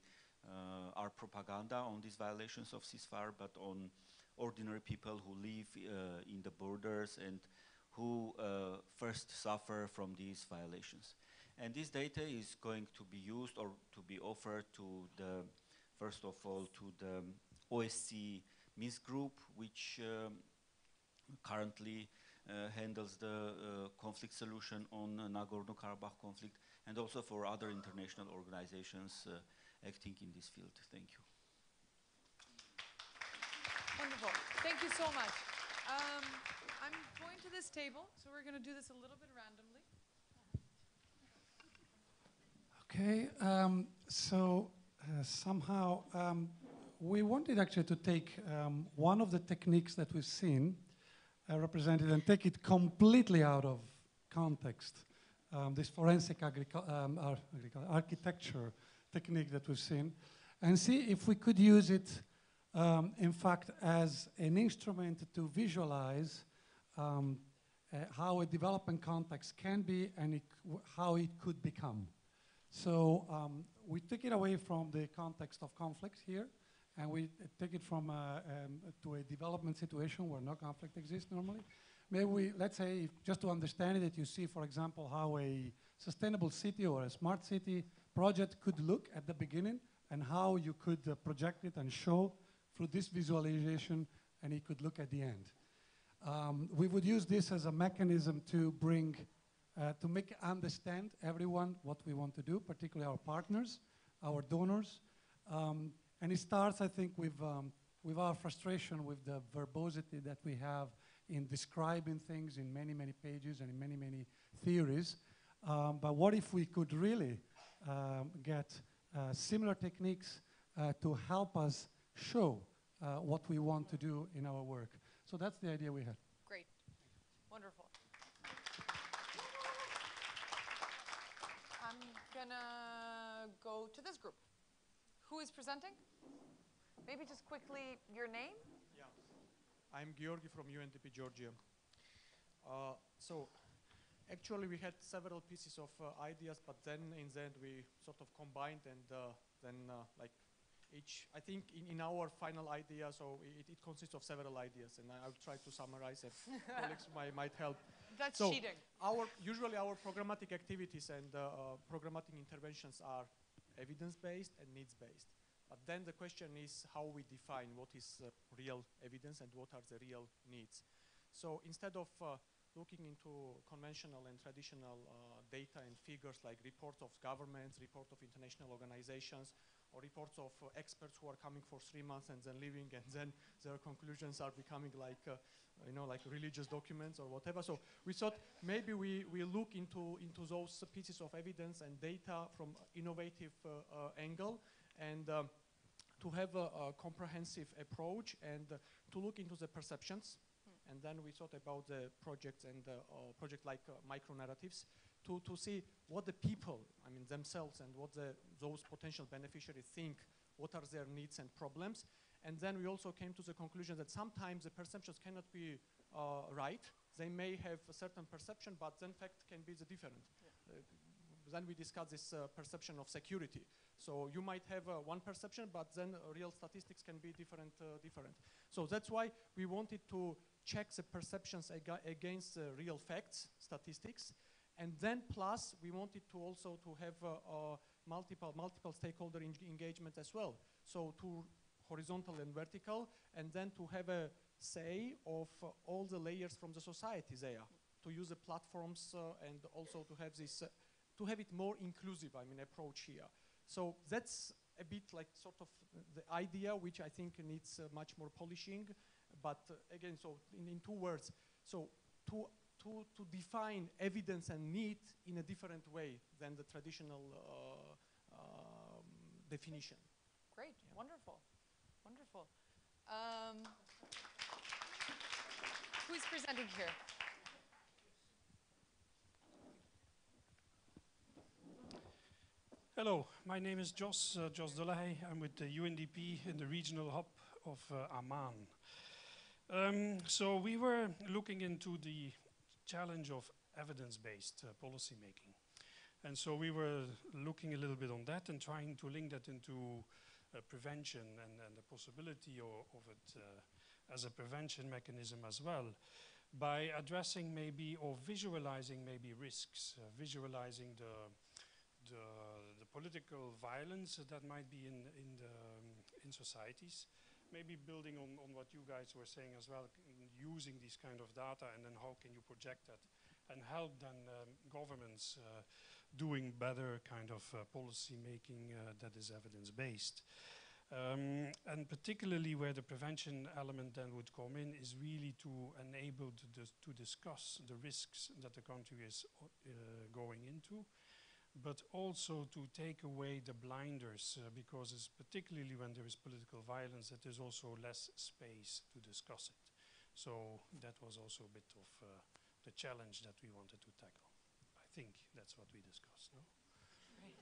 are propaganda on these violations of ceasefire, but on ordinary people who live in the borders and who first suffer from these violations. And this data is going to be used or to be offered to the, first of all, to the OSCE Minsk group, which currently handles the conflict solution on Nagorno-Karabakh conflict, and also for other international organizations acting in this field. Thank you. Wonderful. Thank you so much. I'm going to this table, so we're going to do this a little bit randomly. Okay, somehow we wanted actually to take one of the techniques that we've seen represented and take it completely out of context. This forensic architecture technique that we've seen, and see if we could use it, in fact, as an instrument to visualize how a development context can be and how it could become. So we took it away from the context of conflict here, and we take it from to a development situation where no conflict exists normally. Maybe let's say, just to understand it, you see, for example, how a sustainable city or a smart city project could look at the beginning, and how you could project it and show through this visualization, and it could look at the end. We would use this as a mechanism to bring, to make understand everyone what we want to do, particularly our partners, our donors. And it starts, I think, with our frustration with the verbosity that we have in describing things in many, many pages and in many, many theories. But what if we could really get similar techniques to help us show what we want to do in our work? So that's the idea we had. Great. Wonderful. I'm gonna go to this group. Who is presenting? Maybe just quickly your name. Yeah, I'm Georgi from UNDP Georgia. So actually we had several pieces of ideas, but then in the end we sort of combined and then like each, I think in our final idea, so it consists of several ideas, and I'll try to summarize it. Colleagues might help. That's so cheating. Usually our programmatic activities and programmatic interventions are evidence-based and needs-based. But then the question is how we define what is real evidence and what are the real needs. So instead of looking into conventional and traditional data and figures like reports of governments, reports of international organizations, or reports of experts who are coming for 3 months and then leaving, and then their conclusions are becoming like, like religious documents or whatever. So we thought maybe we look into those pieces of evidence and data from innovative angle, and to have a comprehensive approach and to look into the perceptions. And then we thought about the projects and project like micro-narratives to see what the people, themselves, and what those potential beneficiaries think, what are their needs and problems. And then we also came to the conclusion that sometimes the perceptions cannot be right. They may have a certain perception, but then fact can be the different. Yeah. Then we discussed this perception of security. So you might have one perception, but then real statistics can be different. So that's why we wanted to check the perceptions against real facts, statistics, and then plus we wanted to also to have multiple stakeholder engagement as well. So to horizontal and vertical, and then to have a say of all the layers from the society there, to use the platforms and also to have this, to have it more inclusive, approach here. So that's a bit like sort of the idea, which I think needs much more polishing. But again, so in 2 words, so to define evidence and need in a different way than the traditional definition. Great, yeah. Wonderful, wonderful. Who's presenting here? Hello, my name is Jos Delahaye. I'm with the UNDP in the regional hub of Amman. So we were looking into the challenge of evidence-based policy making. And so we were looking a little bit on that and trying to link that into prevention and the possibility of it as a prevention mechanism as well, by addressing maybe or visualizing maybe risks, visualizing the political violence that might be in societies, maybe building on what you guys were saying as well, using these kind of data, and then how can you project that and help then governments doing better kind of policy making that is evidence-based. And particularly where the prevention element then would come in is really to enable to discuss the risks that the country is going into, but also to take away the blinders, because it's particularly when there is political violence that there's also less space to discuss it. So that was also a bit of the challenge that we wanted to tackle. I think that's what we discussed, no? Right.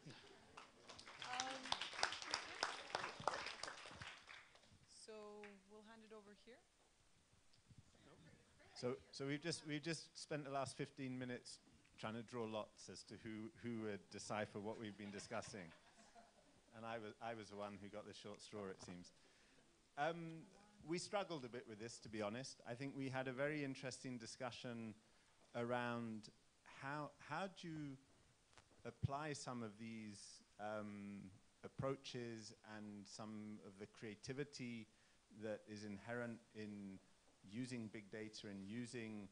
So we'll hand it over here. So we've just spent the last 15 minutes trying to draw lots as to who would decipher what we've been discussing, and I was the one who got the short straw, it seems. We struggled a bit with this, to be honest. I think we had a very interesting discussion around how do you apply some of these approaches and some of the creativity that is inherent in using big data and using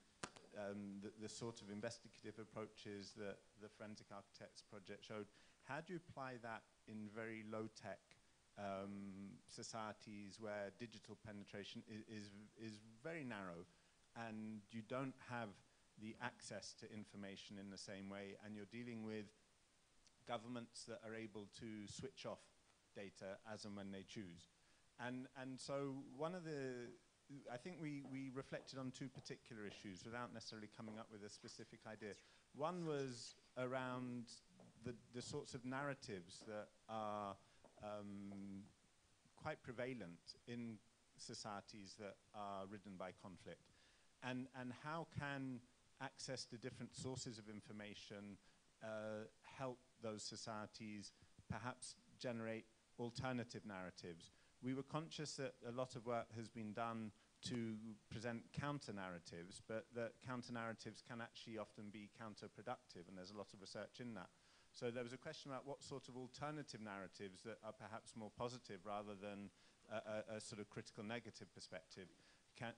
the sort of investigative approaches that the Forensic Architects project showed. How do you apply that in very low-tech societies where digital penetration is very narrow, and you don't have the access to information in the same way, and you're dealing with governments that are able to switch off data as and when they choose? And so one of the I think we reflected on two particular issues without necessarily coming up with a specific idea. One was around the sorts of narratives that are quite prevalent in societies that are ridden by conflict, and how can access to different sources of information help those societies perhaps generate alternative narratives. We were conscious that a lot of work has been done to present counter-narratives, but that counter-narratives can actually often be counterproductive, and there's a lot of research in that. So there was a question about what sort of alternative narratives that are perhaps more positive rather than a sort of critical negative perspective.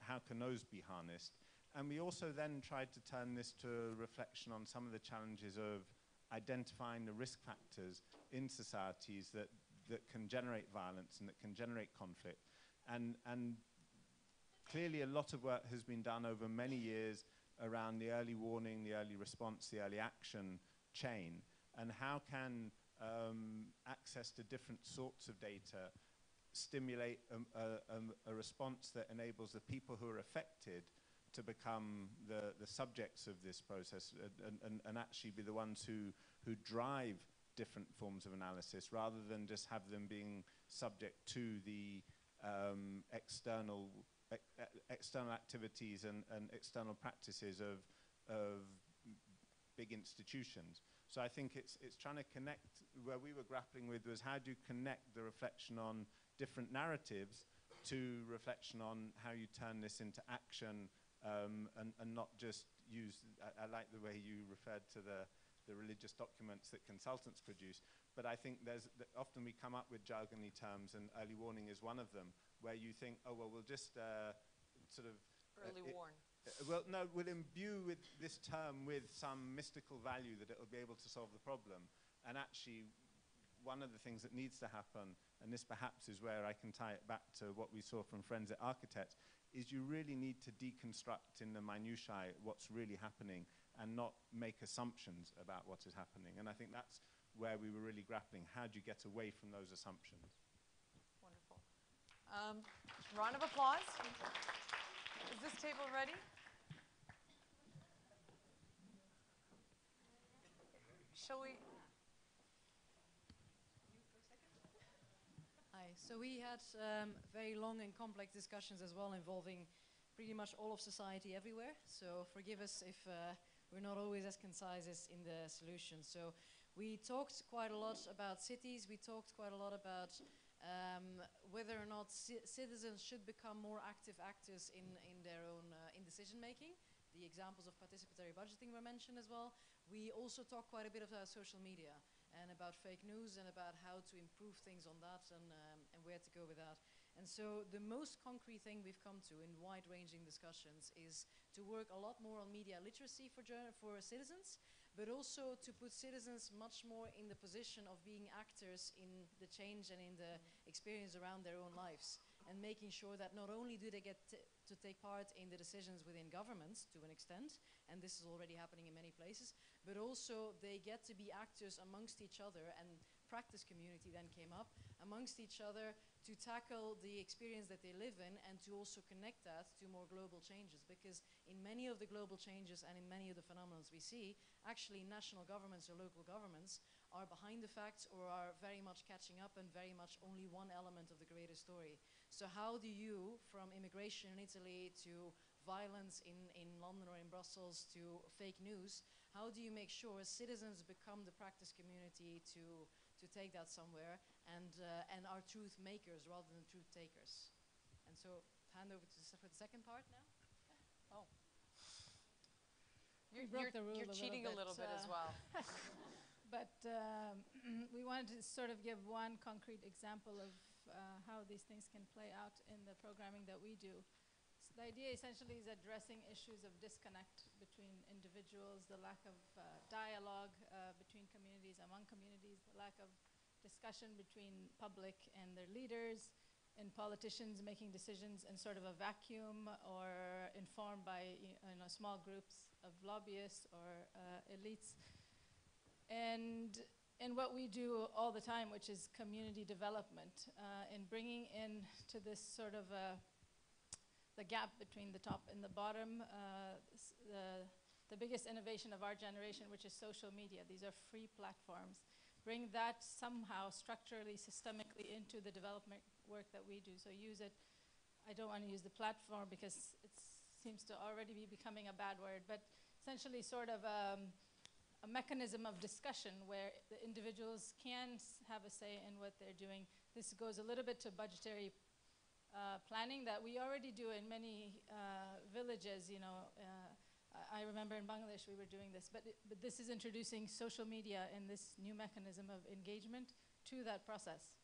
How can those be harnessed? And we also then tried to turn this to a reflection on some of the challenges of identifying the risk factors in societies that can generate violence and that can generate conflict. And clearly a lot of work has been done over many years around the early warning, the early response, the early action chain, and how can access to different sorts of data stimulate a response that enables the people who are affected to become the subjects of this process and actually be the ones who drive different forms of analysis rather than just have them being subject to the external activities and external practices of big institutions. So I think it's trying to connect, where we were grappling with was how do you connect the reflection on different narratives to reflection on how you turn this into action and not just use, I like the way you referred to the religious documents that consultants produce, but I think often we come up with jargony terms, and early warning is one of them, where you think, oh, well, we'll just sort of... Early warn. Well, no, we'll imbue with this term with some mystical value that it'll be able to solve the problem. And actually, one of the things that needs to happen, and this perhaps is where I can tie it back to what we saw from Forensic Architects, is you really need to deconstruct in the minutiae what's really happening and not make assumptions about what is happening. And I think that's where we were really grappling. How do you get away from those assumptions? Wonderful. Round of applause. Is this table ready? Shall we? Hi. So we had very long and complex discussions as well, involving pretty much all of society everywhere. So forgive us if we're not always as concise as in the solution. So we talked quite a lot about cities. We talked quite a lot about whether or not citizens should become more active actors in their own in decision making. The examples of participatory budgeting were mentioned as well. We also talked quite a bit about social media and about fake news and about how to improve things on that and where to go with that. And so the most concrete thing we've come to in wide-ranging discussions is to work a lot more on media literacy for citizens, but also to put citizens much more in the position of being actors in the change and in the experience around their own lives, and making sure that not only do they get to take part in the decisions within governments to an extent, and this is already happening in many places, but also they get to be actors amongst each other, and practice community then came up, amongst each other to tackle the experience that they live in and to also connect that to more global changes. Because in many of the global changes and in many of the phenomena we see, actually national governments or local governments are behind the facts or are very much catching up and very much only one element of the greater story. So how do you, from immigration in Italy to violence in London or in Brussels to fake news, how do you make sure citizens become the practice community to take that somewhere and are truth makers rather than truth takers? And so hand over to for the second part now. Oh. You're cheating a little bit as well. But we wanted to sort of give one concrete example of how these things can play out in the programming that we do. So the idea essentially is addressing issues of disconnect between individuals, the lack of dialogue between communities, among communities, the lack of discussion between public and their leaders, and politicians making decisions in sort of a vacuum or informed by small groups of lobbyists or elites. And what we do all the time, which is community development, and bringing in to this sort of the gap between the top and the bottom. The biggest innovation of our generation, which is social media. These are free platforms. Bring that somehow structurally, systemically into the development work that we do. So use it. I don't want to use the platform because it seems to already be becoming a bad word, but essentially sort of a mechanism of discussion where the individuals can have a say in what they're doing. This goes a little bit to budgetary planning that we already do in many villages. You know, I remember in Bangladesh we were doing this, but this is introducing social media and this new mechanism of engagement to that process.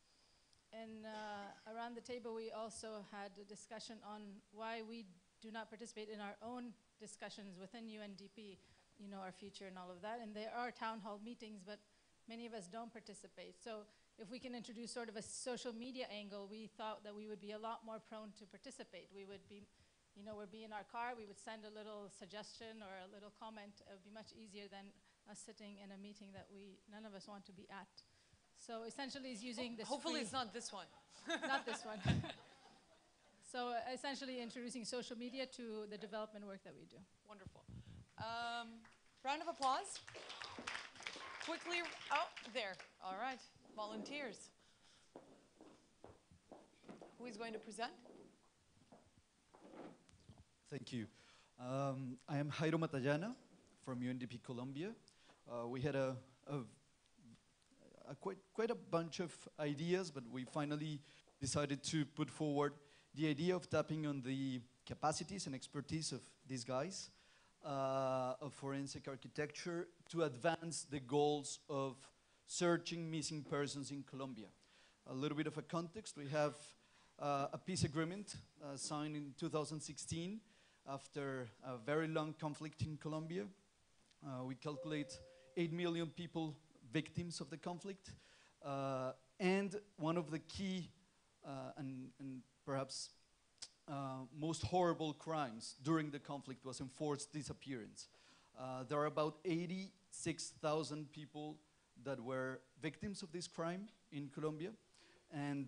And around the table we also had a discussion on why we do not participate in our own discussions within UNDP, you know, our future and all of that. And there are town hall meetings, but many of us don't participate. So if we can introduce sort of a social media angle, we thought that we would be a lot more prone to participate. We would be, you know, we'd be in our car, we would send a little suggestion or a little comment. It would be much easier than us sitting in a meeting that none of us want to be at. So essentially it's using this Hopefully it's not this one. Not this one. So essentially introducing social media to the development work that we do. Wonderful. Round of applause. Quickly, oh, there. All right, volunteers. Who is going to present? Thank you. I am Jairo Matallana from UNDP Colombia. We had quite a bunch of ideas, but we finally decided to put forward the idea of tapping on the capacities and expertise of these guys of forensic architecture to advance the goals of searching missing persons in Colombia. A little bit of a context, we have a peace agreement signed in 2016 after a very long conflict in Colombia. We calculate 8 million people victims of the conflict. And one of the key and perhaps most horrible crimes during the conflict was enforced disappearance. There are about 86,000 people that were victims of this crime in Colombia. And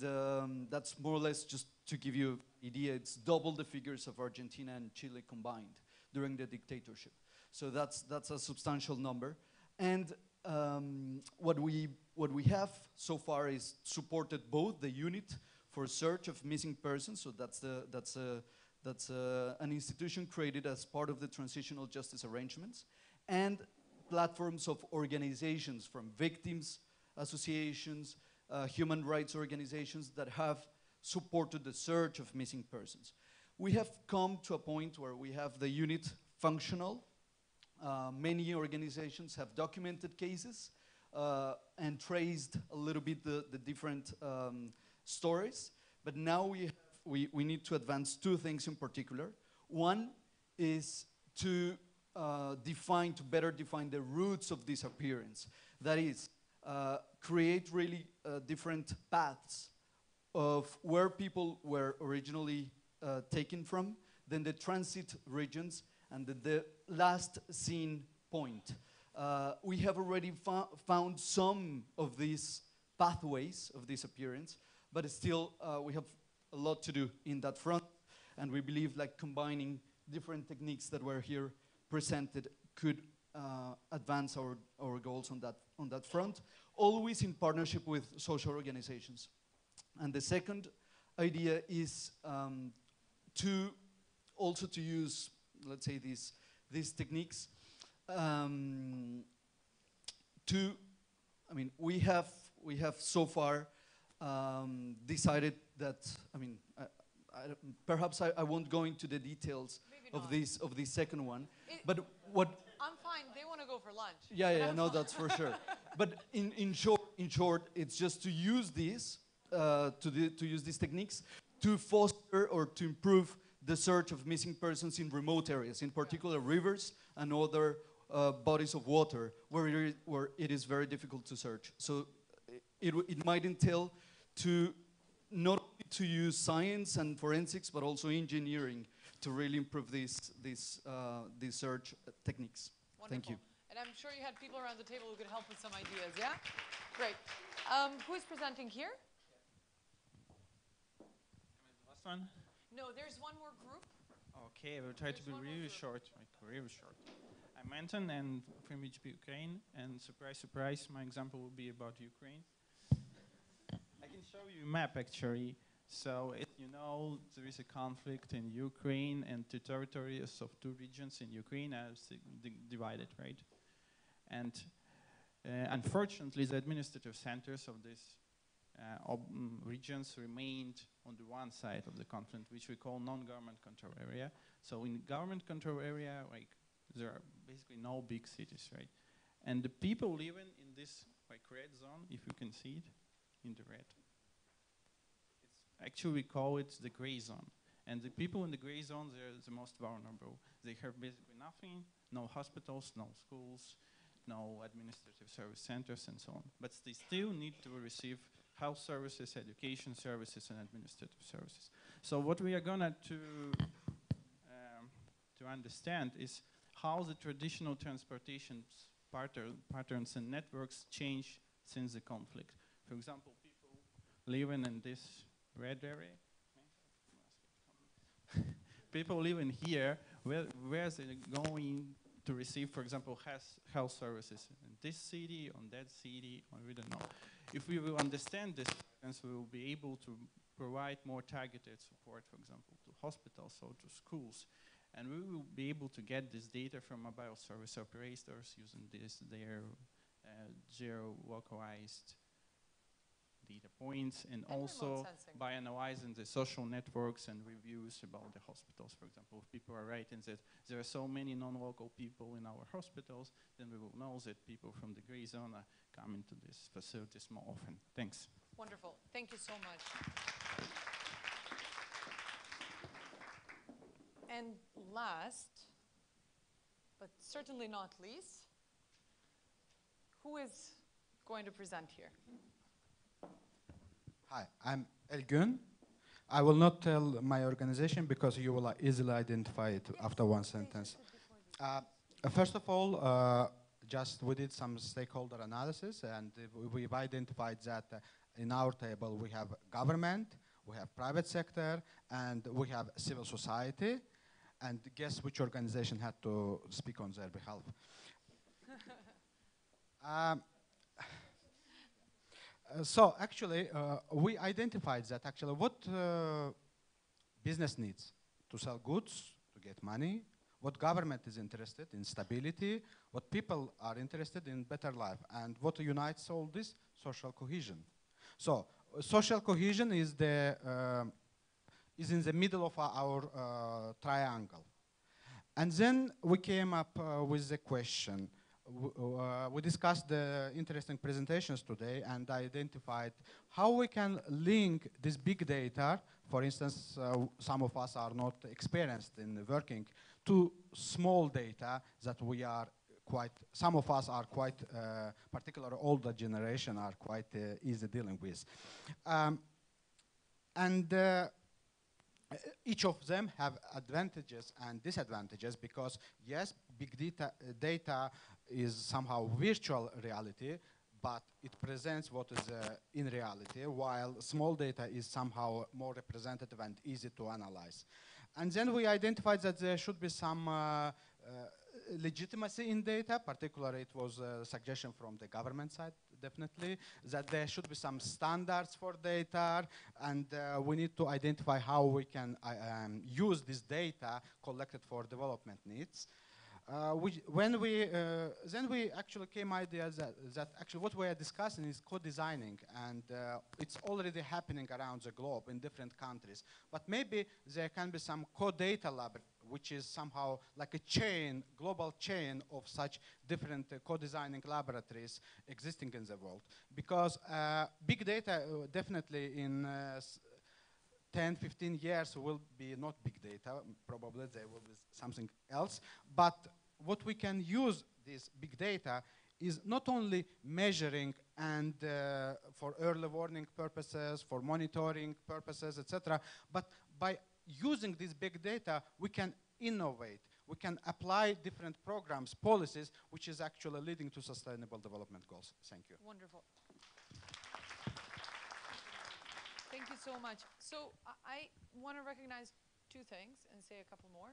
that's more or less, just to give you an idea, it's double the figures of Argentina and Chile combined during the dictatorship. So that's a substantial number. And what we have so far is supported both the unit for search of missing persons, so that's an institution created as part of the transitional justice arrangements, and platforms of organizations from victims associations, human rights organizations that have supported the search of missing persons. We have come to a point where we have the unit functional. Many organizations have documented cases and traced a little bit the different stories, but now we need to advance two things in particular. One is to better define the roots of disappearance. That is, create really different paths of where people were originally taken from, then the transit regions, and the last seen point. We have already found some of these pathways of disappearance, but still we have a lot to do in that front, and we believe like combining different techniques that were here presented could advance our goals on that front, always in partnership with social organizations. And the second idea is also to use, let's say, these techniques we have so far decided that, perhaps I won't go into the details of this second one, but what I'm fine. They want to go for lunch. Yeah, no, that's for sure. But in short, it's just to use these to use these techniques to foster or to improve the search of missing persons in remote areas, in particular rivers and other bodies of water where it is very difficult to search. So it might entail to not only to use science and forensics, but also engineering to really improve these search techniques. Wonderful. Thank you. And I'm sure you had people around the table who could help with some ideas, yeah? Great. Who is presenting here? Last one? No, there's one more group. Okay, I will try to be really short, really short. I'm Anton and from Ukraine, and surprise, surprise, my example will be about Ukraine. I can show you a map actually. So, you know, there is a conflict in Ukraine, and the territories of two regions in Ukraine are divided, right? And unfortunately, the administrative centers of these regions remained on the one side of the conflict, which we call non-government control area. So in government control area, like, there are basically no big cities, right? And the people living in this like red zone, if you can see it, in the red, actually we call it the gray zone. And the people in the gray zone, they're the most vulnerable. They have basically nothing, no hospitals, no schools, no administrative service centers, and so on. But they still need to receive health services, education services, and administrative services. So what we are gonna to understand is how the traditional transportation patterns and networks change since the conflict. For example, people living in this red area, people living here, where they going to receive, for example, health services in this city, on that city, or we don't know. If we will understand this, we will be able to provide more targeted support, for example, to hospitals or to schools. And we will be able to get this data from mobile service operators using their geo-localized data points, and also by analyzing the social networks and reviews about the hospitals. For example, if people are writing that there are so many non-local people in our hospitals, then we will know that people from the gray zone are coming to these facilities more often. Thanks. Wonderful. Thank you so much. And last, but certainly not least, who is going to present here? Hi, I'm Elgün. I will not tell my organization because you will easily identify it after one sentence. First of all, we did some stakeholder analysis, and we've identified that in our table we have government, we have private sector, and we have civil society. And guess which organization had to speak on their behalf? So actually, we identified that actually what business needs to sell goods, to get money, what government is interested in stability, what people are interested in better life, and what unites all this? Social cohesion. So social cohesion is in the middle of our triangle. And then we came up with the question. We discussed the interesting presentations today and identified how we can link this big data. For instance, some of us are not experienced in working, to small data that we are some of us are quite, particularly older generation, are quite easy dealing with. Each of them have advantages and disadvantages because, yes, big data is somehow virtual reality, but it presents what is in reality, while small data is somehow more representative and easy to analyze. And then we identified that there should be some legitimacy in data. Particularly, it was a suggestion from the government side, definitely, that there should be some standards for data, and we need to identify how we can use this data collected for development needs. Then we actually came ideas that actually what we are discussing is co-designing, and it's already happening around the globe in different countries. But maybe there can be some co-data lab, which is somehow like a chain, global chain of such different co-designing laboratories existing in the world. Because big data definitely in 10, 15 years will be not big data, probably there will be something else. But what we can use this big data is not only measuring and for early warning purposes, for monitoring purposes, etc., but by using this big data, we can innovate. We can apply different programs, policies, which is actually leading to sustainable development goals. Thank you. Wonderful. Thank you so much. So I want to recognize two things and say a couple more.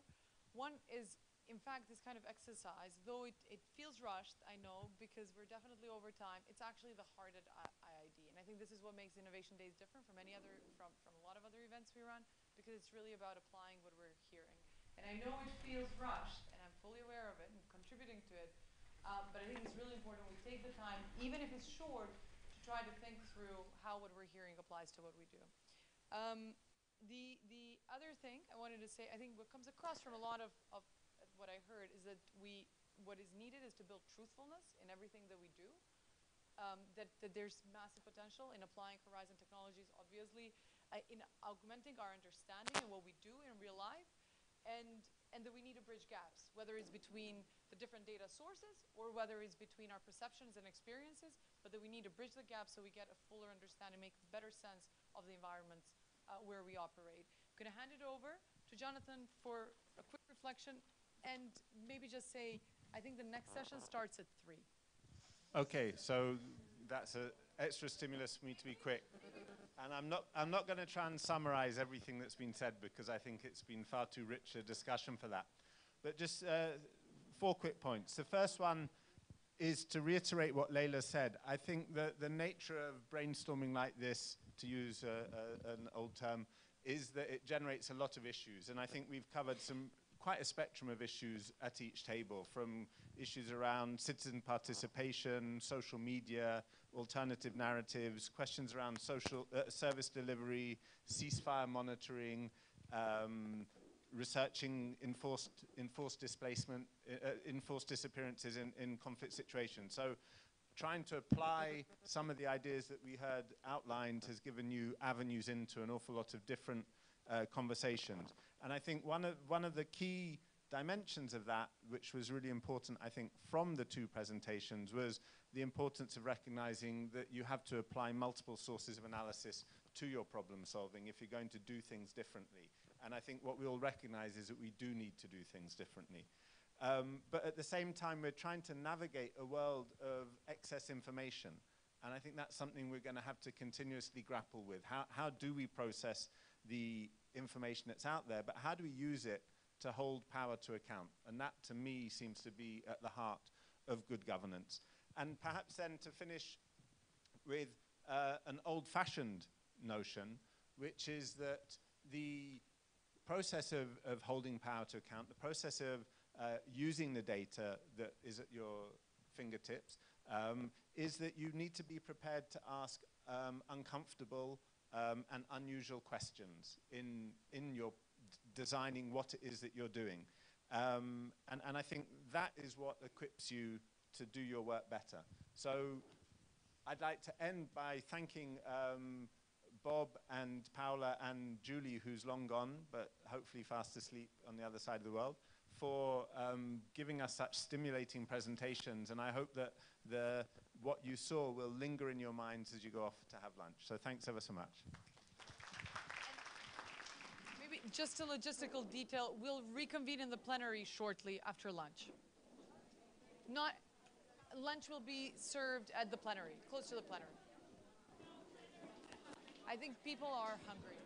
One is, in fact, this kind of exercise, though it feels rushed, I know, because we're definitely over time, it's actually the heart at IID. And I think this is what makes Innovation Days different from any other, from a lot of other events we run, because it's really about applying what we're hearing. And I know it feels rushed, and I'm fully aware of it and contributing to it, but I think it's really important we take the time, even if it's short, to try to think through how what we're hearing applies to what we do. The other thing I wanted to say, I think what comes across from a lot of what I heard is that what is needed is to build truthfulness in everything that we do. That there's massive potential in applying Horizon technologies, obviously, in augmenting our understanding and what we do in real life, and that we need to bridge gaps, whether it's between the different data sources or whether it's between our perceptions and experiences, but that we need to bridge the gap so we get a fuller understanding, make better sense of the environments where we operate. I'm going to hand it over to Jonathan for a quick reflection and maybe just say, I think the next session starts at 3. Okay, so that's an extra stimulus for me to be quick. And I'm not going to try and summarize everything that's been said because I think it's been far too rich a discussion for that. But just 4 quick points. The first one is to reiterate what Leila said. I think that the nature of brainstorming like this, to use an old term, is that it generates a lot of issues. And I think we've covered quite a spectrum of issues at each table, from issues around citizen participation, social media, alternative narratives, questions around social service delivery, ceasefire monitoring, researching enforced displacement, enforced disappearances in conflict situations. So trying to apply some of the ideas that we heard outlined has given you avenues into an awful lot of different conversations. And I think one of the key dimensions of that, which was really important, I think, from the 2 presentations, was the importance of recognizing that you have to apply multiple sources of analysis to your problem solving if you're going to do things differently. And I think what we all recognize is that we do need to do things differently. But at the same time, we're trying to navigate a world of excess information. And I think that's something we're going to have to continuously grapple with. How do we process the information that's out there, but how do we use it to hold power to account? And that, to me, seems to be at the heart of good governance. And perhaps then to finish with an old-fashioned notion, which is that the process of holding power to account, the process of using the data that is at your fingertips, is that you need to be prepared to ask uncomfortable and unusual questions in your designing what it is that you're doing. And I think that is what equips you to do your work better. So I'd like to end by thanking Bob and Paola and Julie, who's long gone, but hopefully fast asleep on the other side of the world, for giving us such stimulating presentations. And I hope that what you saw will linger in your minds as you go off to have lunch. So thanks ever so much. Maybe just a logistical detail, we'll reconvene in the plenary shortly after lunch. Lunch will be served at the plenary, close to the plenary. I think people are hungry.